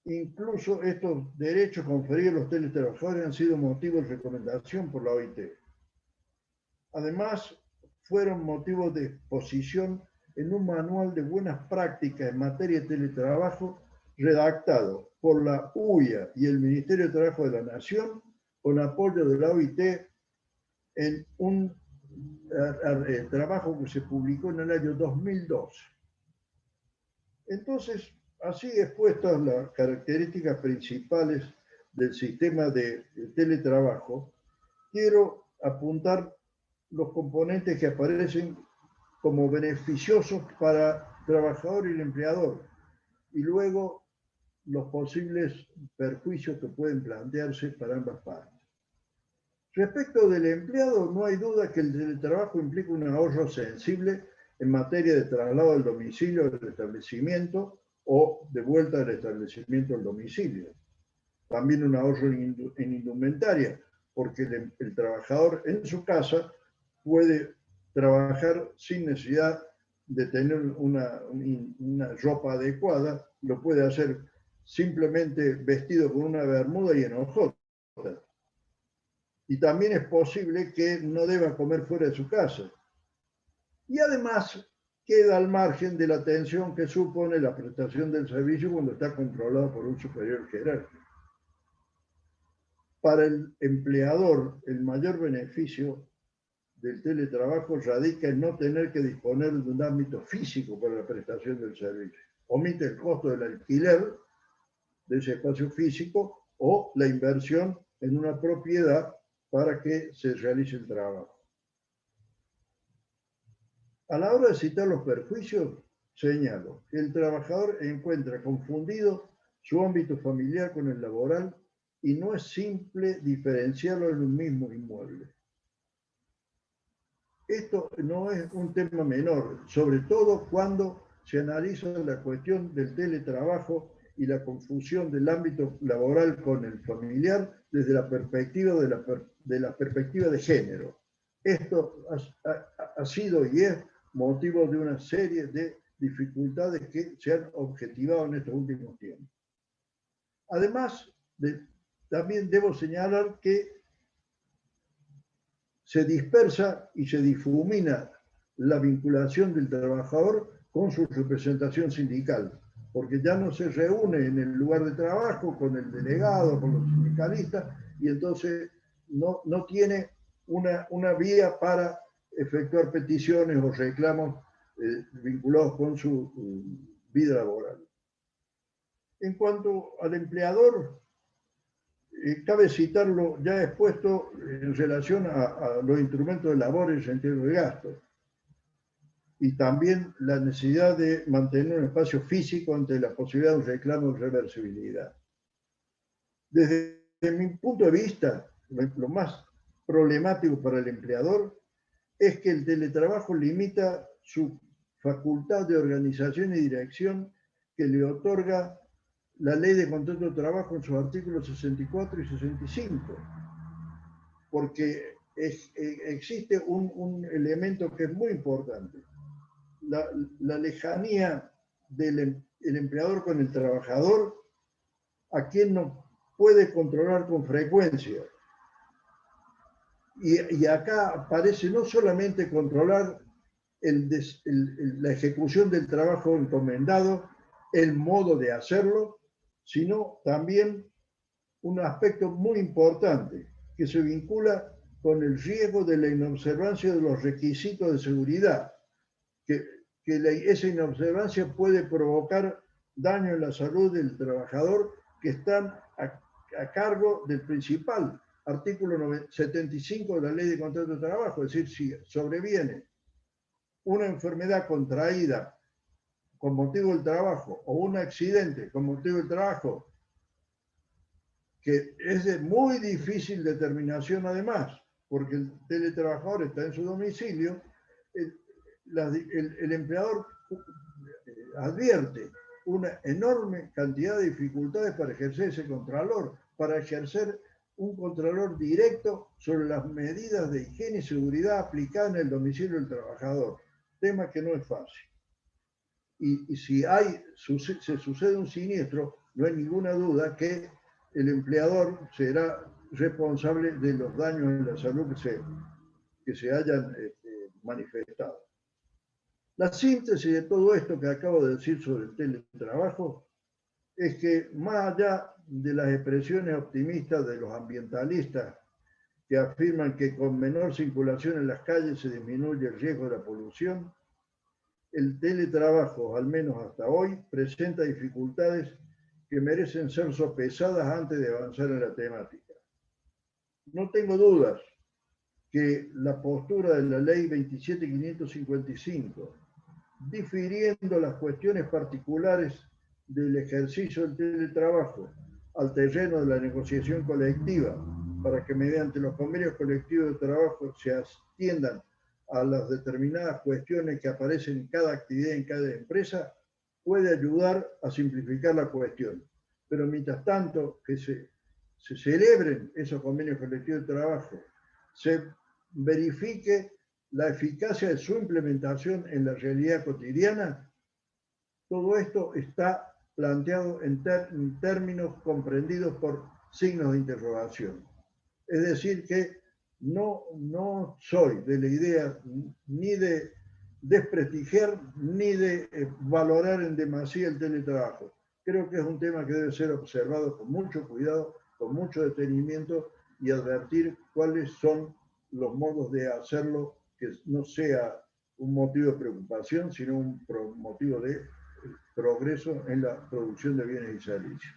Speaker 4: Incluso estos derechos conferidos a los teletrabajadores han sido motivo de recomendación por la OIT. Además, fueron motivo de exposición en un manual de buenas prácticas en materia de teletrabajo redactado por la UIA y el Ministerio de Trabajo de la Nación, con apoyo de la OIT, en un trabajo que se publicó en el año 2012. Entonces, así expuestas las características principales del sistema de teletrabajo, quiero apuntar los componentes que aparecen como beneficiosos para el trabajador y el empleador, y luego los posibles perjuicios que pueden plantearse para ambas partes. Respecto del empleado, no hay duda que el teletrabajo implica un ahorro sensible en materia de traslado al domicilio del establecimiento o de vuelta del establecimiento al domicilio. También un ahorro en indumentaria, porque el trabajador en su casa puede trabajar sin necesidad de tener una ropa adecuada, lo puede hacer simplemente vestido con una bermuda y en hojotas. Y también es posible que no deba comer fuera de su casa. Y además queda al margen de la atención que supone la prestación del servicio cuando está controlado por un superior jerárquico. Para el empleador, el mayor beneficio del teletrabajo radica en no tener que disponer de un ámbito físico para la prestación del servicio. Omite el costo del alquiler de ese espacio físico o la inversión en una propiedad para que se realice el trabajo. A la hora de citar los perjuicios, señalo que el trabajador encuentra confundido su ámbito familiar con el laboral y no es simple diferenciarlo en un mismo inmueble. Esto no es un tema menor, sobre todo cuando se analiza la cuestión del teletrabajo y la confusión del ámbito laboral con el familiar desde la perspectiva de género. Esto ha sido y es motivo de una serie de dificultades que se han objetivado en estos últimos tiempos. Además, también debo señalar que se dispersa y se difumina la vinculación del trabajador con su representación sindical, porque ya no se reúne en el lugar de trabajo con el delegado, con los sindicalistas, y entonces no tiene una vía para efectuar peticiones o reclamos vinculados con su vida laboral. En cuanto al empleador, cabe citarlo ya expuesto en relación a los instrumentos de labor en sentido de gasto, y también la necesidad de mantener un espacio físico ante la posibilidad de un reclamo de reversibilidad. Desde mi punto de vista, lo más problemático para el empleador es que el teletrabajo limita su facultad de organización y dirección que le otorga la Ley de Contrato de Trabajo en sus artículos 64 y 65, porque existe un elemento que es muy importante. La lejanía del empleador con el trabajador, a quien no puede controlar con frecuencia. Y acá parece no solamente controlar la ejecución del trabajo encomendado, el modo de hacerlo, sino también un aspecto muy importante que se vincula con el riesgo de la inobservancia de los requisitos de seguridad, que esa inobservancia puede provocar daño en la salud del trabajador, que están a cargo del principal artículo 75 de la Ley de Contrato de Trabajo, es decir, si sobreviene una enfermedad contraída con motivo del trabajo o un accidente con motivo del trabajo, que es de muy difícil determinación además, porque el teletrabajador está en su domicilio, el empleador advierte una enorme cantidad de dificultades para ejercer ese contralor, para ejercer un contralor directo sobre las medidas de higiene y seguridad aplicadas en el domicilio del trabajador, tema que no es fácil. Y si se sucede un siniestro, no hay ninguna duda que el empleador será responsable de los daños en la salud que se hayan manifestado. La síntesis de todo esto que acabo de decir sobre el teletrabajo es que más allá de las expresiones optimistas de los ambientalistas que afirman que con menor circulación en las calles se disminuye el riesgo de la polución, el teletrabajo, al menos hasta hoy, presenta dificultades que merecen ser sopesadas antes de avanzar en la temática. No tengo dudas que la postura de la ley 27.555, difiriendo las cuestiones particulares del ejercicio del teletrabajo al terreno de la negociación colectiva, para que mediante los convenios colectivos de trabajo se atiendan a las determinadas cuestiones que aparecen en cada actividad, en cada empresa, puede ayudar a simplificar la cuestión. Pero mientras tanto, que se celebren esos convenios colectivos de trabajo, se verifique la eficacia de su implementación en la realidad cotidiana, todo esto está planteado en términos comprendidos por signos de interrogación. Es decir, que no soy de la idea ni de desprestigiar ni de valorar en demasía el teletrabajo. Creo que es un tema que debe ser observado con mucho cuidado, con mucho detenimiento y advertir cuáles son los modos de hacerlo que no sea un motivo de preocupación, sino un motivo de progreso en la producción de bienes y servicios.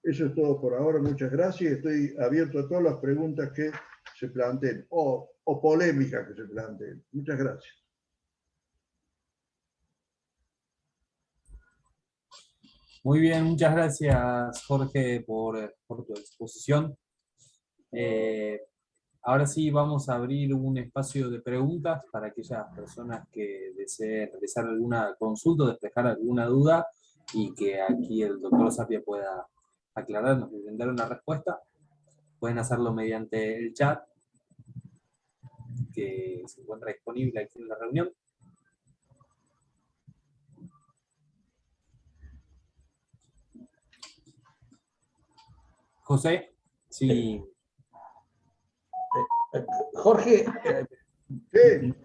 Speaker 4: Eso es todo por ahora, muchas gracias. Estoy abierto a todas las preguntas que se planteen o polémicas que se planteen. Muchas gracias.
Speaker 1: Muy bien, muchas gracias, Jorge, por tu exposición. Ahora sí vamos a abrir un espacio de preguntas para aquellas personas que deseen realizar alguna consulta, despejar alguna duda y que aquí el doctor Sapia pueda aclararnos y brindar una respuesta. Pueden hacerlo mediante el chat que se encuentra disponible aquí en la reunión. José, sí.
Speaker 3: Jorge,
Speaker 4: Sí.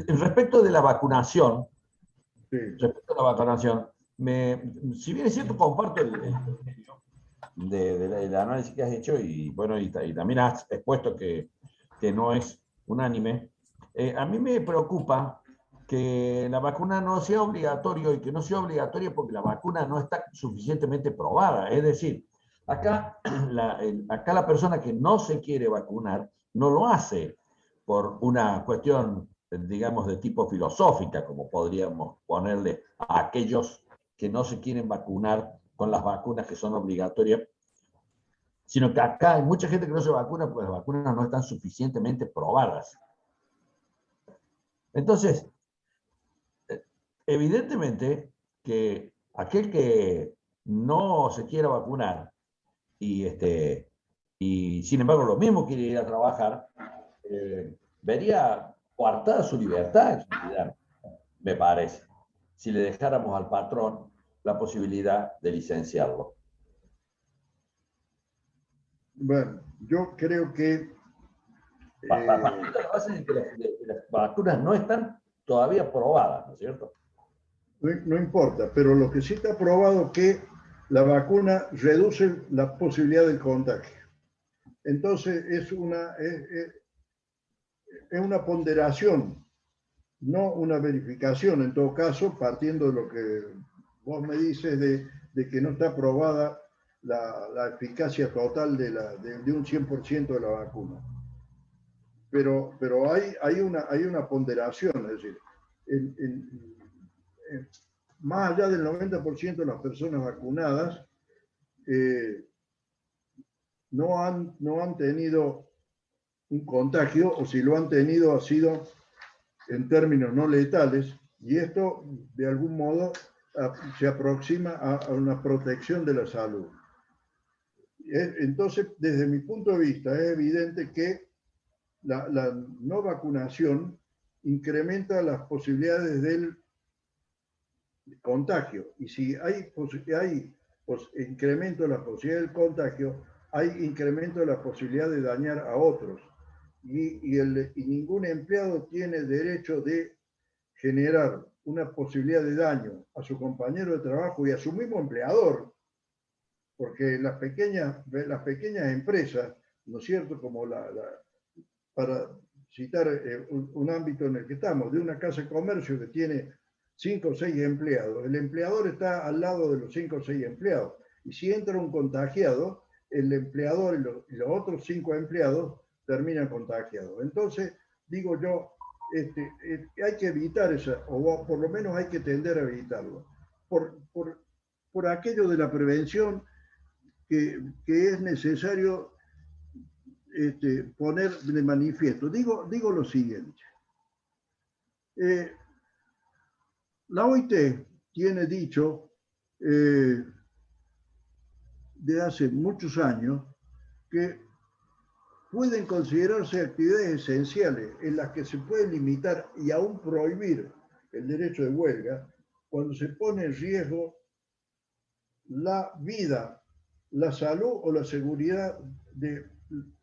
Speaker 3: Respecto de la vacunación,
Speaker 4: Sí.
Speaker 3: si bien es cierto, comparto el análisis que has hecho y bueno, y también has expuesto que no es unánime. A mí me preocupa que la vacuna no sea obligatoria y que no sea obligatoria porque la vacuna no está suficientemente probada. Es decir, acá la persona que no se quiere vacunar no lo hace por una cuestión, digamos, de tipo filosófica, como podríamos ponerle a aquellos que no se quieren vacunar con las vacunas que son obligatorias, sino que acá hay mucha gente que no se vacuna porque las vacunas no están suficientemente probadas. Entonces, evidentemente que aquel que no se quiera vacunar y sin embargo lo mismo quiere ir a trabajar, vería coartada su libertad, me parece, si le dejáramos al patrón la posibilidad de licenciarlo.
Speaker 4: Bueno, yo creo que...
Speaker 3: Partiendo de la base de que las vacunas no están todavía probadas, ¿no es cierto?
Speaker 4: No importa, pero lo que sí está probado que la vacuna reduce la posibilidad del contagio. Entonces es una ponderación, no una verificación, en todo caso, partiendo de lo que vos me dices de que no está probada la eficacia total de un 100% de la vacuna. Pero hay una ponderación, es decir, más allá del 90% de las personas vacunadas no han tenido un contagio, o si lo han tenido ha sido en términos no letales, y esto de algún modo se aproxima a una protección de la salud. Entonces, desde mi punto de vista, es evidente que la no vacunación incrementa las posibilidades del contagio. Y si hay incremento de la posibilidad del contagio, hay incremento de la posibilidad de dañar a otros. Y ningún empleado tiene derecho de generar una posibilidad de daño a su compañero de trabajo y a su mismo empleador, porque las pequeñas empresas, ¿no es cierto?, como para citar un ámbito en el que estamos, de una casa de comercio que tiene 5 o 6 empleados, el empleador está al lado de los 5 o 6 empleados, y si entra un contagiado, el empleador y los otros 5 empleados terminan contagiados. Entonces, digo yo, hay que evitar eso, o por lo menos hay que tender a evitarlo, por aquello de la prevención que es necesario poner de manifiesto. Digo lo siguiente. La OIT tiene dicho de hace muchos años que pueden considerarse actividades esenciales en las que se puede limitar y aún prohibir el derecho de huelga cuando se pone en riesgo la vida, la salud o la seguridad de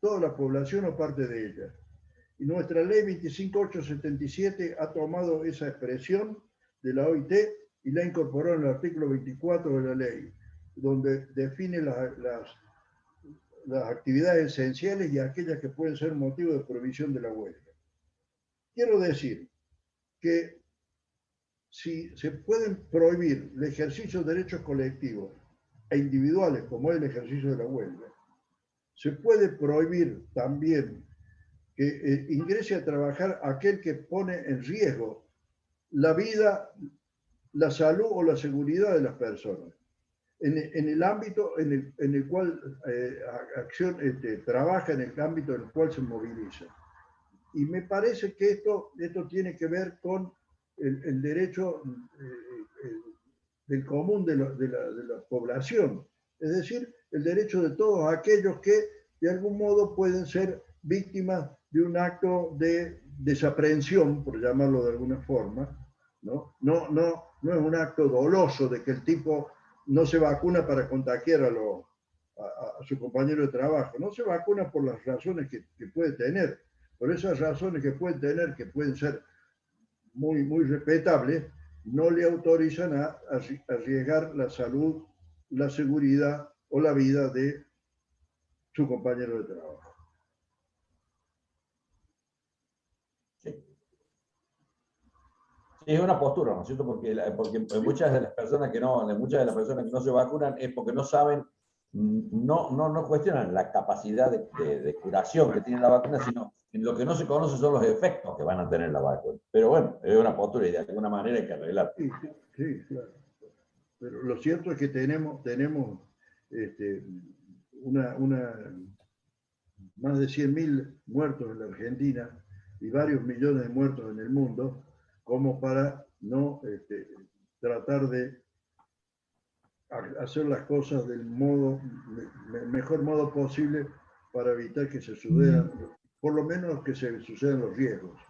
Speaker 4: toda la población o parte de ella. Y nuestra ley 25877 ha tomado esa expresión de la OIT y la incorporó en el artículo 24 de la ley, donde define las actividades esenciales y aquellas que pueden ser motivo de prohibición de la huelga. Quiero decir que si se pueden prohibir el ejercicio de derechos colectivos e individuales, como es el ejercicio de la huelga, se puede prohibir también que ingrese a trabajar aquel que pone en riesgo la vida, la salud o la seguridad de las personas, en el ámbito en el cual trabaja, en el ámbito en el cual se moviliza. Y me parece que esto tiene que ver con el derecho del común de la población, es decir, el derecho de todos aquellos que de algún modo pueden ser víctimas de un acto de desaprehensión, por llamarlo de alguna forma, ¿no? No es un acto doloso de que el tipo no se vacuna para contagiar a su compañero de trabajo, no se vacuna por las razones que puede tener, por esas razones que puede tener, que pueden ser muy, muy respetables, no le autorizan a arriesgar la salud, la seguridad o la vida de su compañero de trabajo.
Speaker 3: Sí. Es una postura, ¿no es cierto? Porque muchas de las personas que no se vacunan es porque no saben, no cuestionan la capacidad de curación que tiene la vacuna, sino lo que no se conoce son los efectos que van a tener la vacuna. Pero bueno, es una postura y de alguna manera hay que arreglar.
Speaker 4: Sí, claro. Pero lo cierto es que tenemos más de 100.000 muertos en la Argentina y varios millones de muertos en el mundo, como para no tratar de hacer las cosas del mejor modo posible para evitar que se sucedan, por lo menos que se sucedan los riesgos.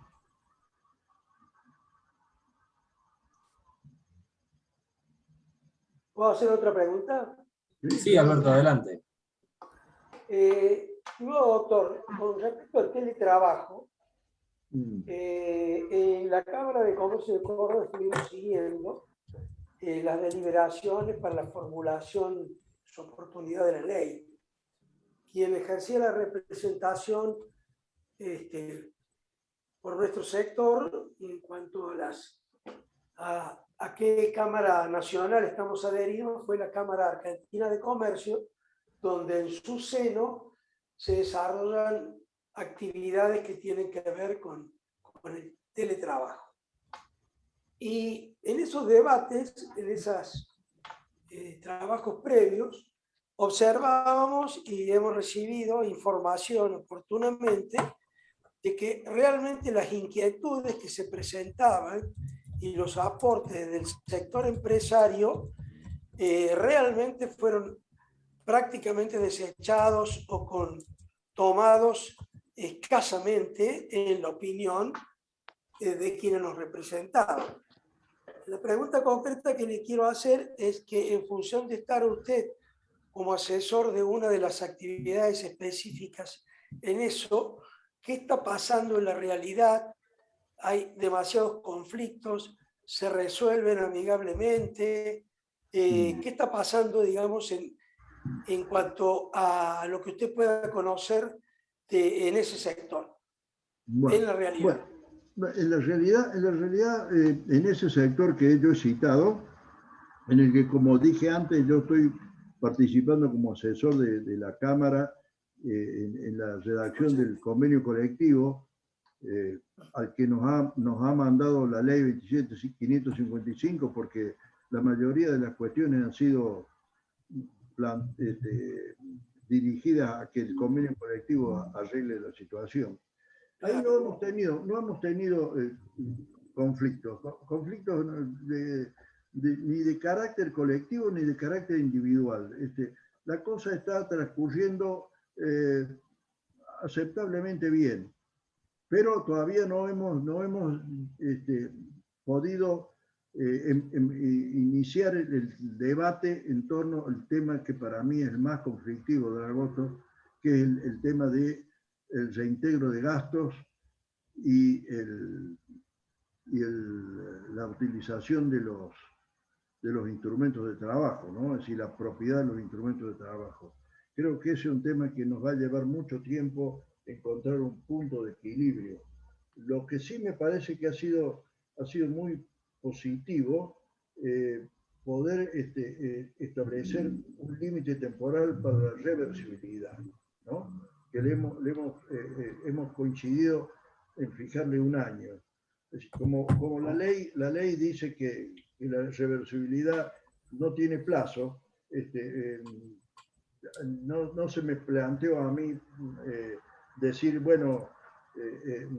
Speaker 2: ¿Puedo hacer otra pregunta?
Speaker 1: Sí, Alberto, adelante.
Speaker 2: Luego, doctor, con respecto al teletrabajo, en la Cámara de Comercio de Córdoba estuvimos siguiendo las deliberaciones para la formulación de su oportunidad de la ley. Quien ejercía la representación por nuestro sector en cuanto a qué Cámara Nacional estamos adheridos fue la Cámara Argentina de Comercio, donde en su seno se desarrollan actividades que tienen que ver con el teletrabajo. Y en esos debates, en esos trabajos previos, observábamos y hemos recibido información oportunamente de que realmente las inquietudes que se presentaban y los aportes del sector empresario realmente fueron prácticamente desechados o tomados escasamente en la opinión de quienes nos representaban. La pregunta concreta que le quiero hacer es que en función de estar usted como asesor de una de las actividades específicas en eso, ¿qué está pasando en la realidad? Hay demasiados conflictos, se resuelven amigablemente? ¿Qué está pasando, digamos, en cuanto a lo que usted pueda conocer en ese sector, en la realidad?
Speaker 4: Bueno, en la realidad, en ese sector que yo he citado, en el que, como dije antes, yo estoy participando como asesor de la Cámara en la redacción del convenio colectivo, al que nos ha mandado la ley 27.555, porque la mayoría de las cuestiones han sido dirigidas a que el convenio colectivo arregle la situación. Ahí no hemos tenido conflictos ni de carácter colectivo ni de carácter individual. La cosa está transcurriendo aceptablemente bien, pero todavía no hemos podido iniciar el debate en torno al tema que para mí es el más conflictivo de agosto, que es el tema del reintegro de gastos y la utilización de los instrumentos de trabajo, ¿no? Es decir, la propiedad de los instrumentos de trabajo. Creo que ese es un tema que nos va a llevar mucho tiempo encontrar un punto de equilibrio. Lo que sí me parece que ha sido muy positivo poder establecer un límite temporal para la reversibilidad, ¿no? Que hemos coincidido en fijarle un año. Como la ley dice que la reversibilidad no tiene plazo, no se me planteó a mí decir, bueno,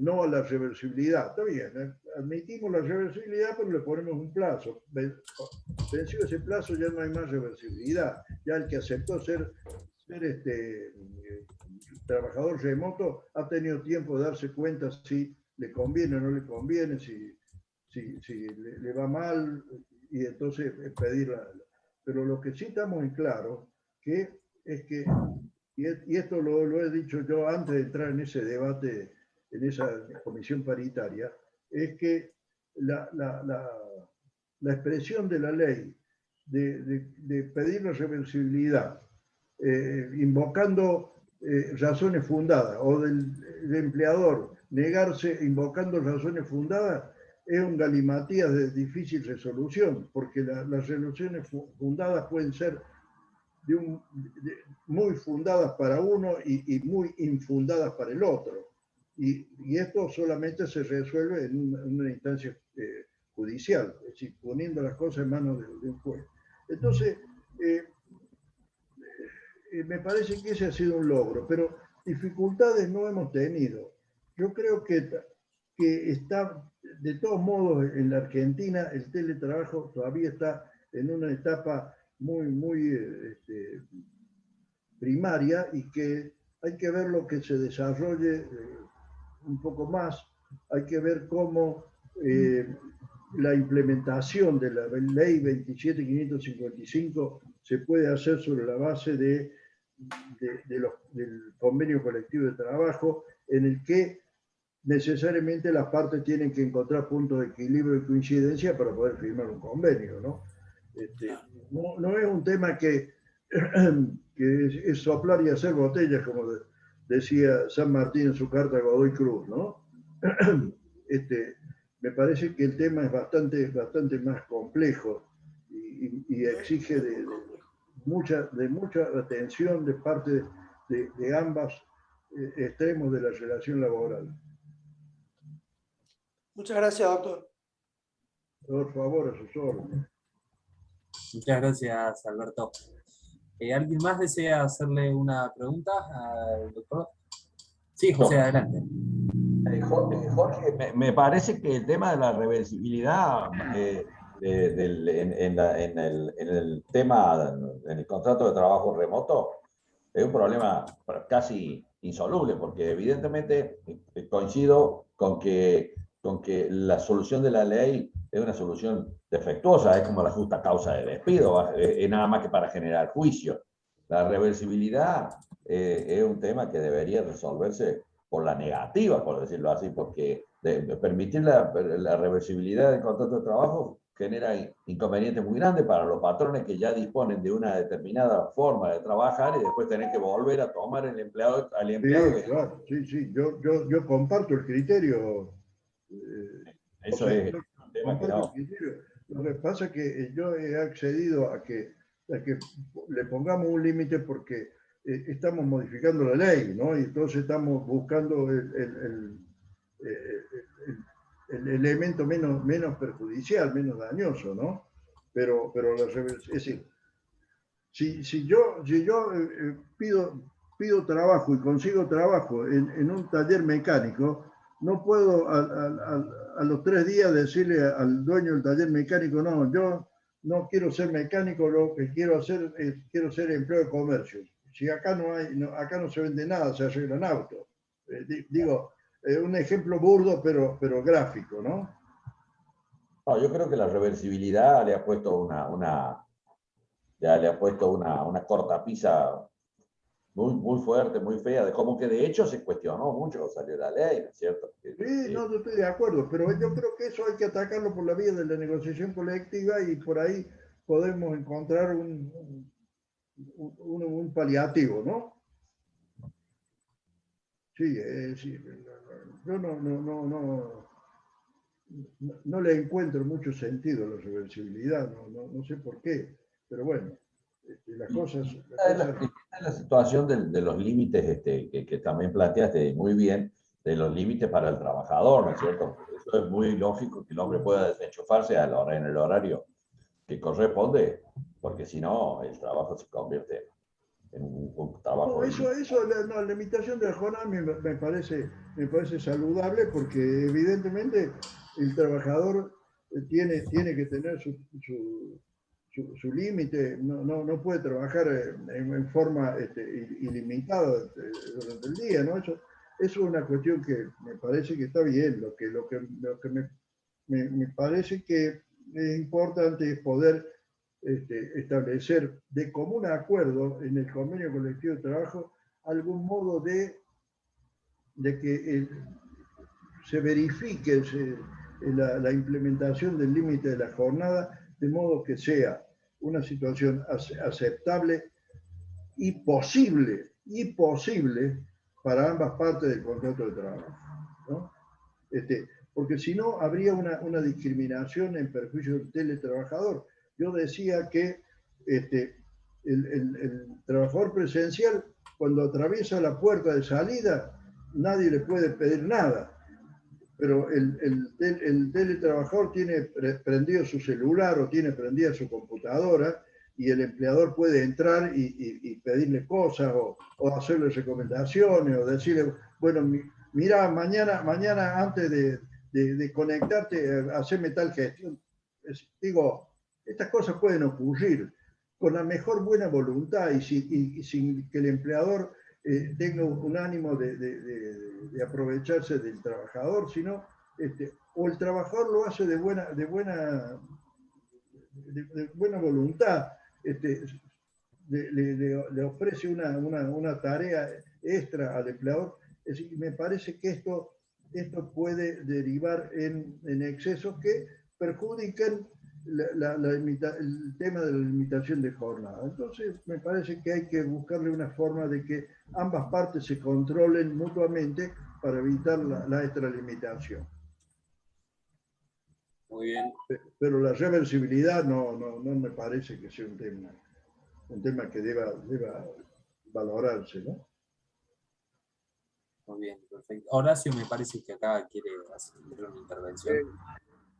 Speaker 4: no a la reversibilidad. Está bien, admitimos la reversibilidad, pero le ponemos un plazo. Vencido ese plazo ya no hay más reversibilidad. Ya el que aceptó ser trabajador remoto ha tenido tiempo de darse cuenta si le conviene o no le conviene, si le va mal, y entonces pedirla. Pero lo que sí estamos en claro es que, y esto lo he dicho yo antes de entrar en ese debate, en esa comisión paritaria, es que la expresión de la ley de pedir la reversibilidad, invocando razones fundadas, o del empleador negarse invocando razones fundadas, es un galimatías de difícil resolución, porque las resoluciones fundadas pueden ser muy fundadas para uno y muy infundadas para el otro. Y esto solamente se resuelve en una instancia judicial, es decir, poniendo las cosas en manos de un juez. Entonces, me parece que ese ha sido un logro, pero dificultades no hemos tenido. Yo creo que está, de todos modos, en la Argentina el teletrabajo todavía está en una etapa muy primaria, y que hay que ver lo que se desarrolle un poco más. Hay que ver cómo la implementación de la ley 27.555 se puede hacer sobre la base del convenio colectivo de trabajo, en el que necesariamente las partes tienen que encontrar puntos de equilibrio y coincidencia para poder firmar un convenio, ¿no? No es un tema que es soplar y hacer botellas, como decía San Martín en su carta a Godoy Cruz, ¿no? Me parece que el tema es bastante más complejo y exige de mucha atención de parte de ambos extremos de la relación laboral.
Speaker 2: Muchas gracias, doctor.
Speaker 4: Por favor, a sus órdenes.
Speaker 1: Muchas gracias, Alberto. ¿Alguien más desea hacerle una pregunta al doctor? Sí, José, no. Adelante.
Speaker 3: Jorge, me parece que el tema de la reversibilidad en el contrato de trabajo remoto es un problema casi insoluble, porque evidentemente coincido con que la solución de la ley es una solución defectuosa, es como la justa causa de despido, es nada más que para generar juicio. La reversibilidad es un tema que debería resolverse por la negativa, por decirlo así, porque de permitir la reversibilidad del contrato de trabajo genera inconvenientes muy grandes para los patrones que ya disponen de una determinada forma de trabajar y después tener que volver a tomar el empleado, al empleado.
Speaker 4: Sí, claro, sí, yo comparto el criterio.
Speaker 3: Eso es un tema que no.
Speaker 4: Lo que pasa es que yo he accedido a que le pongamos un límite porque estamos modificando la ley, ¿no? Y entonces estamos buscando el elemento menos perjudicial, menos dañoso, ¿no? Pero es decir, si yo pido trabajo y consigo trabajo en un taller mecánico, no puedo a los 3 días decirle al dueño del taller mecánico, no, yo no quiero ser mecánico, lo que quiero hacer es quiero ser empleado de comercio. Si acá acá no se vende nada, se arreglan autos. Digo, un ejemplo burdo, pero gráfico, ¿no?
Speaker 3: No, yo creo que la reversibilidad le ha puesto una cortapisa muy fuerte, muy fea, de como que de hecho se cuestionó mucho, salió la ley, ¿no es cierto?
Speaker 4: Sí, no, yo estoy de acuerdo, pero yo creo que eso hay que atacarlo por la vía de la negociación colectiva y por ahí podemos encontrar un paliativo, ¿no? Sí, sí, yo no le encuentro mucho sentido a la reversibilidad, no sé por qué, pero bueno, las cosas...
Speaker 3: La situación de los límites que también planteaste muy bien, de los límites para el trabajador, ¿no es cierto? Eso es muy lógico que el hombre pueda desenchufarse en el horario que corresponde, porque si no, el trabajo se convierte en un trabajo.
Speaker 4: No, la limitación de la jornada me parece saludable porque evidentemente el trabajador tiene que tener su límite, no puede trabajar en forma ilimitada durante el día, ¿no? Eso es una cuestión que me parece que está bien. Lo que me parece que es importante es poder establecer de común acuerdo en el convenio colectivo de trabajo algún modo de que se verifique la implementación del límite de la jornada de modo que sea una situación aceptable y posible para ambas partes del contrato de trabajo, ¿no? Porque si no, habría una discriminación en perjuicio del teletrabajador. Yo decía que el trabajador presencial, cuando atraviesa la puerta de salida, nadie le puede pedir nada. Pero el teletrabajador tiene prendido su celular o tiene prendida su computadora y el empleador puede entrar y pedirle cosas o hacerle recomendaciones o decirle, bueno, mira, mañana antes de conectarte, haceme tal gestión. Digo, estas cosas pueden ocurrir con la mejor buena voluntad y sin que el empleador tenga un ánimo de aprovecharse del trabajador, sino o el trabajador lo hace de buena voluntad, le ofrece una tarea extra al empleador. Es decir, me parece que esto puede derivar en excesos que perjudiquen el tema de la limitación de jornada. Entonces, me parece que hay que buscarle una forma de que ambas partes se controlen mutuamente para evitar la extralimitación.
Speaker 1: Muy bien.
Speaker 4: Pero la reversibilidad no me parece que sea un tema que deba valorarse, ¿no?
Speaker 1: Muy bien, perfecto. Horacio me parece que acá quiere hacer una intervención.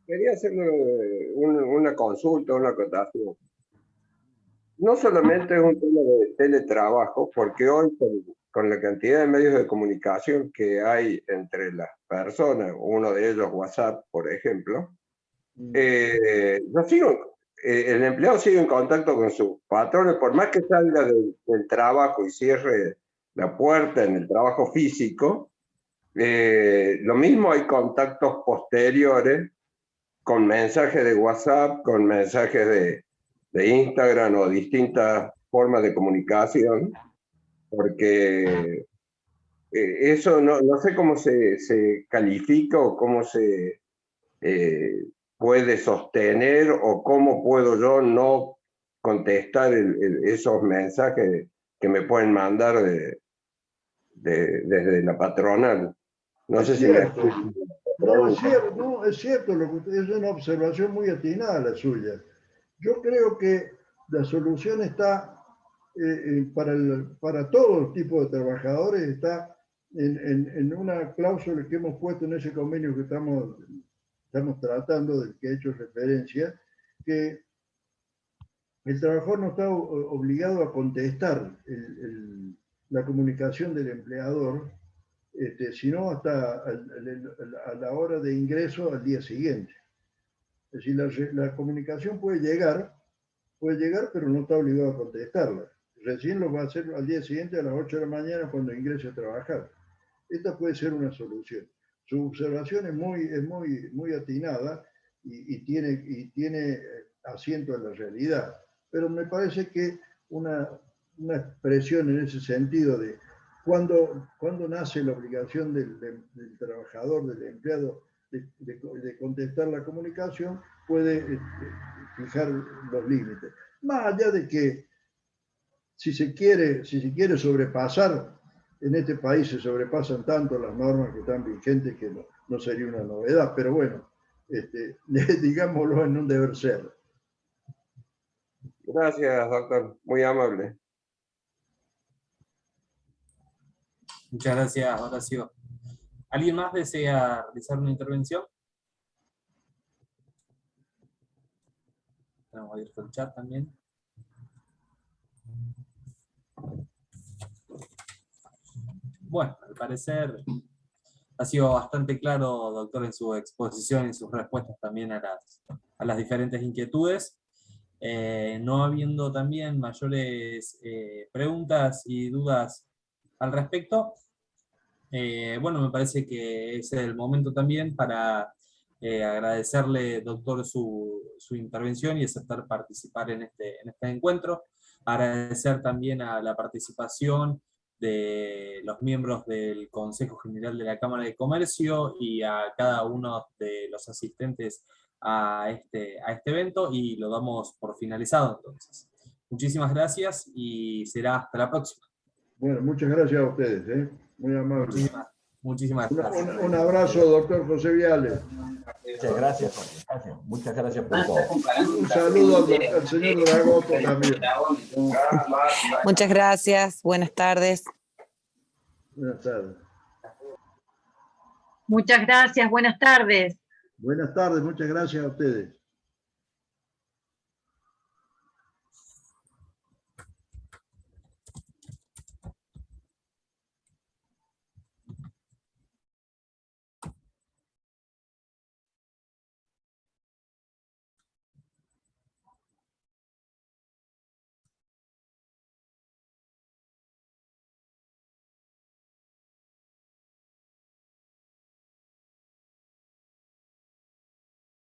Speaker 5: Quería hacerle una consulta, una acotación. No solamente es un tema de teletrabajo, porque hoy con la cantidad de medios de comunicación que hay entre las personas, uno de ellos WhatsApp, por ejemplo, el empleado sigue en contacto con sus patrones, por más que salga del trabajo y cierre la puerta en el trabajo físico, lo mismo hay contactos posteriores con mensajes de WhatsApp, con mensajes de Instagram o distintas formas de comunicación, porque eso no sé cómo se califica o cómo se puede sostener o cómo puedo yo no contestar esos mensajes que me pueden mandar desde la patronal. No sé si me explico.
Speaker 4: No, es cierto, no, es cierto, es una observación muy atinada la suya. Yo creo que la solución está para todos los tipos de trabajadores, está en una cláusula que hemos puesto en ese convenio que estamos tratando, del que he hecho referencia, que el trabajador no está obligado a contestar la comunicación del empleador, sino hasta a la hora de ingreso al día siguiente. Es decir, la comunicación puede llegar, pero no está obligado a contestarla. Recién lo va a hacer al día siguiente a las 8 de la mañana cuando ingrese a trabajar. Esta puede ser una solución. Su observación es muy atinada y tiene asiento en la realidad. Pero me parece que una expresión en ese sentido de cuándo nace la obligación del trabajador, del empleado, de contestar la comunicación, puede fijar los límites. Más allá de que si se quiere sobrepasar, en este país se sobrepasan tanto las normas que están vigentes que no sería una novedad, pero bueno, digámoslo en un deber ser.
Speaker 5: Gracias, doctor. Muy amable.
Speaker 1: Muchas gracias, Horacio. ¿Alguien más desea realizar una intervención? Vamos a ir al chat también. Bueno, al parecer ha sido bastante claro, doctor, en su exposición y sus respuestas también a las diferentes inquietudes. No habiendo también mayores preguntas y dudas al respecto, bueno, me parece que es el momento también para agradecerle, doctor, su intervención y aceptar participar en este encuentro. Agradecer también a la participación de los miembros del Consejo General de la Cámara de Comercio y a cada uno de los asistentes a este evento, y lo damos por finalizado entonces. Muchísimas gracias y será hasta la próxima.
Speaker 4: Bueno, muchas gracias a ustedes, muy amables.
Speaker 1: Muchísimas gracias.
Speaker 4: Un abrazo, doctor José Viales.
Speaker 3: Muchas gracias, Jorge. Muchas gracias por todo.
Speaker 4: Un saludo al señor Dragoto también.
Speaker 6: Muchas gracias, buenas tardes.
Speaker 4: Buenas tardes.
Speaker 7: Muchas gracias, buenas tardes.
Speaker 4: Buenas tardes, muchas gracias a ustedes.